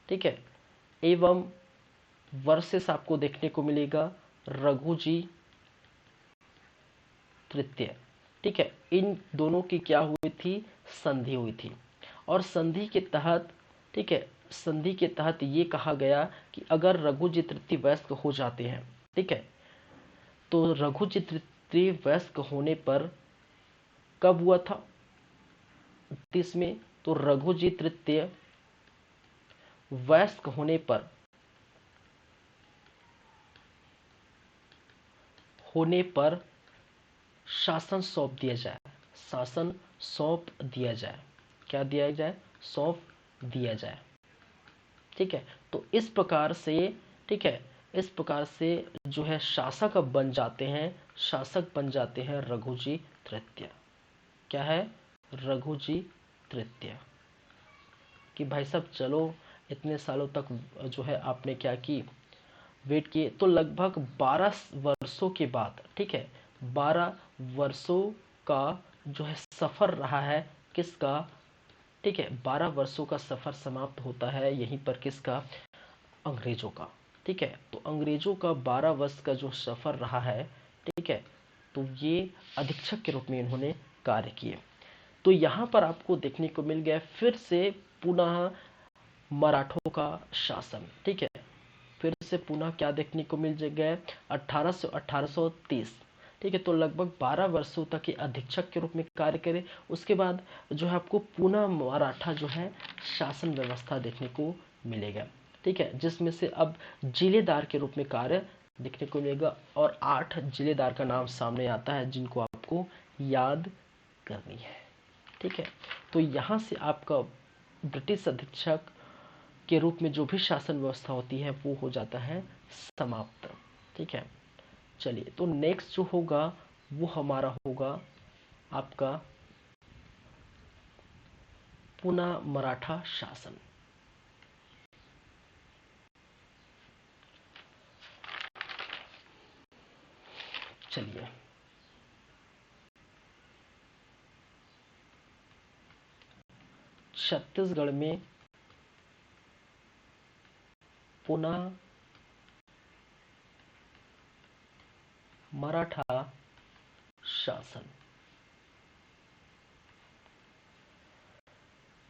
ठीक है, एवं वर्सेस आपको देखने को मिलेगा रघुजी तृतीय। ठीक है, इन दोनों की क्या हुई थी, संधि हुई थी। और संधि के तहत, ठीक है, संधि के तहत ये कहा गया कि अगर रघुजी तृतीय वयस्क हो जाते हैं, ठीक है, तो रघुजी तृतीय वयस्क होने पर कब हुआ था, 30 में, तो रघुजी तृतीय वयस्क होने पर शासन सौंप दिया जाए, शासन सौंप दिया जाए, क्या दिया जाए, सौंप दिया जाए। ठीक है, तो इस प्रकार से, ठीक है, इस प्रकार से जो है शासक बन जाते हैं, शासक बन जाते हैं रघुजी तृतीय। क्या है, रघुजी तृतीय। कि भाई साहब चलो, इतने सालों तक जो है आपने क्या की, वेट किए, तो लगभग 12 वर्षों के बाद, ठीक है, 12 वर्षों का जो है सफर रहा है किसका, ठीक है, 12 वर्षों का सफर समाप्त होता है यहीं पर किसका, अंग्रेजों का। ठीक है, तो अंग्रेजों का 12 वर्ष का जो सफर रहा है, ठीक है, तो ये अधीक्षक के रूप में इन्होंने कार्य किए। तो यहाँ पर आपको देखने को मिल गया फिर से पुनः मराठों का शासन। ठीक है, फिर से पुनः क्या देखने को मिल गया, 1830। ठीक है, तो लगभग 12 वर्षों तक ये अधीक्षक के रूप में कार्य करे। उसके बाद जो है आपको पुनः मराठा जो है शासन व्यवस्था देखने को मिलेगा। ठीक है, जिसमें से अब जिलेदार के रूप में कार्य देखने को मिलेगा, और 8 जिलेदार का नाम सामने आता है जिनको आपको याद करनी है। ठीक है, तो यहाँ से आपका ब्रिटिश अधीक्षक के रूप में जो भी शासन व्यवस्था होती है वो हो जाता है समाप्त। ठीक है, चलिए, तो नेक्स्ट जो होगा वो हमारा होगा आपका पुनः मराठा शासन। चलिए, छत्तीसगढ़ में पुनः मराठा शासन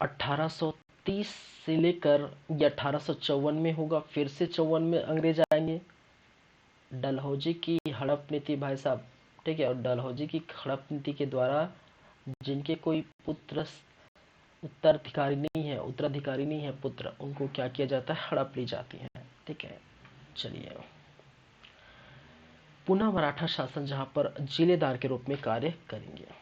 1830 से लेकर ये 1854 में होगा। फिर से 54 में अंग्रेज आएंगे, डलहौजी की हड़प नीति भाई साहब। ठीक है, और डलहौजी की हड़प नीति के द्वारा जिनके कोई पुत्र उत्तराधिकारी नहीं है पुत्र, उनको क्या किया जाता है, हड़प ली जाती है। ठीक है, चलिए, पुनः मराठा शासन जहां पर जिलेदार के रूप में कार्य करेंगे।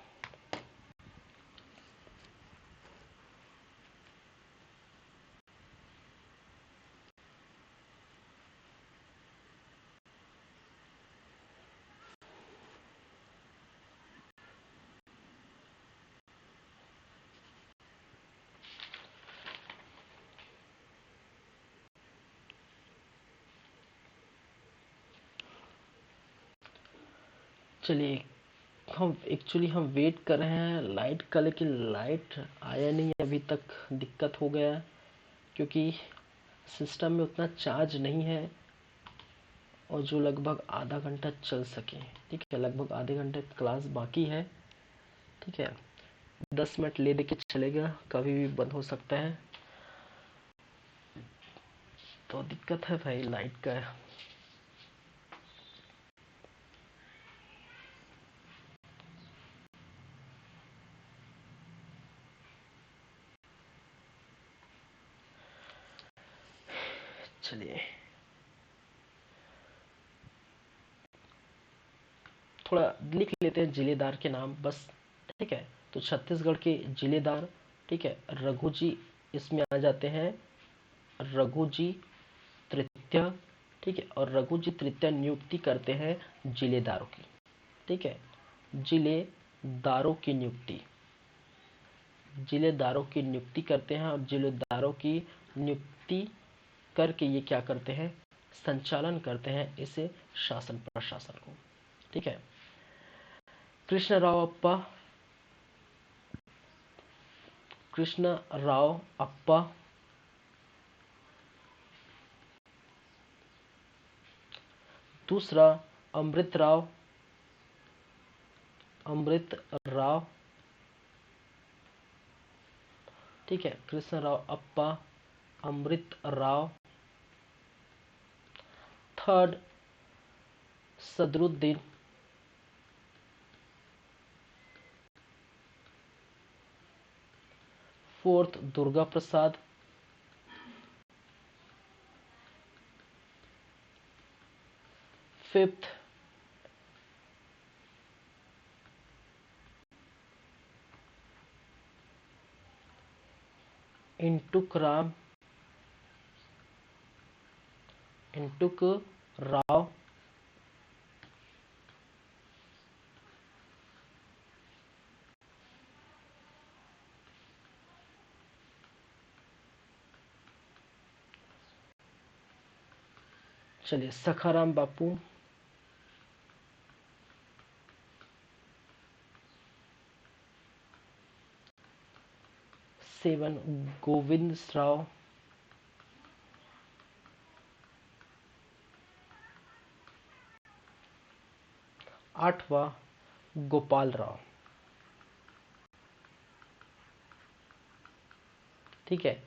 चलिए, हम वेट कर रहे हैं लाइट का, लेकिन लाइट आया नहीं अभी तक, दिक्कत हो गया क्योंकि सिस्टम में उतना चार्ज नहीं है, और जो लगभग आधा घंटा चल सके। ठीक है, लगभग आधे घंटे क्लास बाकी है। ठीक है, 10 मिनट ले के चलेगा, कभी भी बंद हो सकता है, तो दिक्कत है भाई लाइट का। चलिए, थोड़ा लिख लेते हैं जिलेदार के नाम बस। ठीक है, तो छत्तीसगढ़ के जिलेदार, ठीक है, रघुजी इसमें आ जाते हैं, रघुजी तृतीय। ठीक है, और रघुजी तृतीय नियुक्ति करते हैं जिलेदारों की। ठीक है, जिलेदारों की नियुक्ति जिलेदारों की नियुक्ति करते हैं, और जिलेदारों की नियुक्ति करके ये क्या करते हैं, संचालन करते हैं इसे शासन प्रशासन को। ठीक है। कृष्णराव अप्पा, कृष्णराव अप्पा दूसरा अमृतराव, अमृतराव। ठीक है, कृष्णराव अप्पा, Amritrao. Third Sadruddin, fourth Durga Prasad, fifth इंटुक Ram, इंटुक Rao. चलिए सखाराम बापू, सेवन गोविंद राव, आठवां गोपाल राव। ठीक है,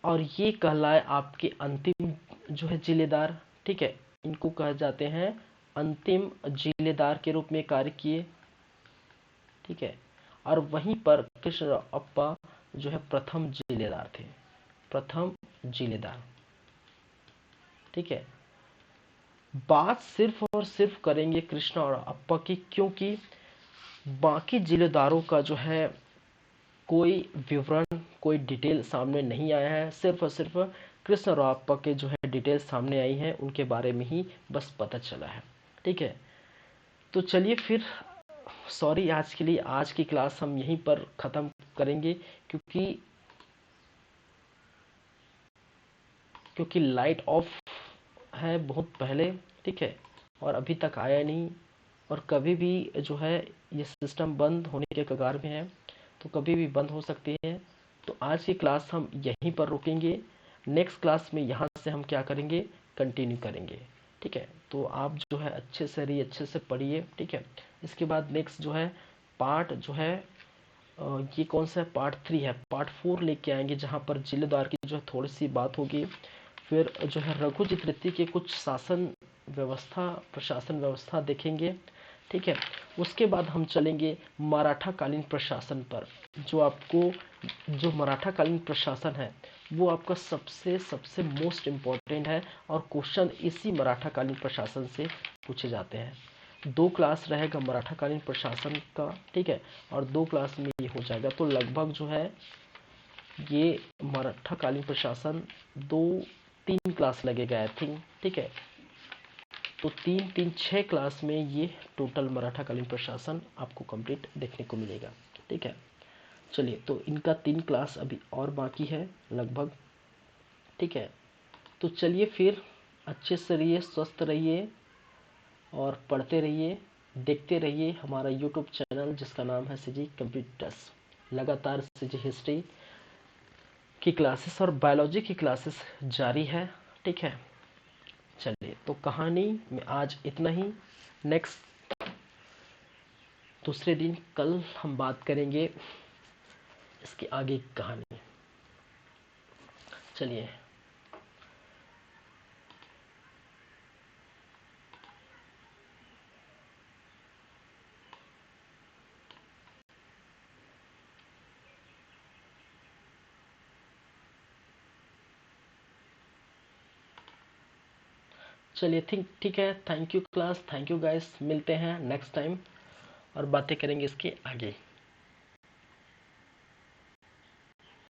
और ये कहलाए आपके अंतिम जो है जिलेदार। ठीक है, इनको कहा जाते हैं अंतिम जिलेदार के रूप में कार्य किए। ठीक है, और वहीं पर कृष्णराव अप्पा जो है प्रथम जिलेदार थे, प्रथम जिलेदार। ठीक है, बात सिर्फ और सिर्फ करेंगे कृष्णा और अप्पा की, क्योंकि बाकी जिलेदारों का जो है कोई विवरण, कोई डिटेल सामने नहीं आया है। सिर्फ और सिर्फ कृष्णराव अप्पा के जो है डिटेल सामने आई है, उनके बारे में ही बस पता चला है। ठीक है, तो चलिए फिर सॉरी, आज के लिए आज की क्लास हम यहीं पर ख़त्म करेंगे, क्योंकि लाइट ऑफ है बहुत पहले। ठीक है, और अभी तक आया नहीं, और कभी भी जो है ये सिस्टम बंद होने के कगार में है, तो कभी भी बंद हो सकती है। तो आज की क्लास हम यहीं पर रुकेंगे। नेक्स्ट क्लास में यहाँ से हम क्या करेंगे, कंटिन्यू करेंगे। ठीक है, तो आप जो है अच्छे से रहिए, अच्छे से पढ़िए। ठीक है, इसके बाद नेक्स्ट जो है पार्ट जो है ये कौन सा है, पार्ट 3 है, पार्ट 4 लेके आएंगे, जहाँ पर जिलेदार की जो है थोड़ी सी बात होगी। फिर जो है रघुजीत ऋषि के कुछ शासन व्यवस्था, प्रशासन व्यवस्था देखेंगे। ठीक है, उसके बाद हम चलेंगे मराठा कालीन प्रशासन पर। जो आपको जो मराठा कालीन प्रशासन है वो आपका सबसे सबसे मोस्ट इम्पोर्टेंट है, और क्वेश्चन इसी मराठा कालीन प्रशासन से पूछे जाते हैं। 2 क्लास रहेगा मराठा कालीन प्रशासन का। ठीक है, और 2 क्लास में ये हो जाएगा, तो लगभग जो है ये मराठा कालीन प्रशासन 2-3 क्लास लगेगा आई थिंक। ठीक है, तो 3-3-6 क्लास में ये टोटल मराठा कालीन प्रशासन आपको कंप्लीट देखने को मिलेगा। ठीक है, चलिए, तो इनका 3 क्लास अभी और बाकी है लगभग। ठीक है, तो चलिए फिर अच्छे से रहिए, स्वस्थ रहिए, और पढ़ते रहिए, देखते रहिए हमारा यूट्यूब चैनल जिसका नाम है सीजी कंप्यूटर्स। लगातार सीजी हिस्ट्री की क्लासेस और बायोलॉजी की क्लासेस जारी है। ठीक है, चलिए, तो कहानी में आज इतना ही। नेक्स्ट दूसरे दिन कल हम बात करेंगे इसकी आगे की कहानी। चलिए, चलिए ठीक है। Thank you class, thank you guys, मिलते हैं नेक्स्ट टाइम और बातें करेंगे इसके आगे।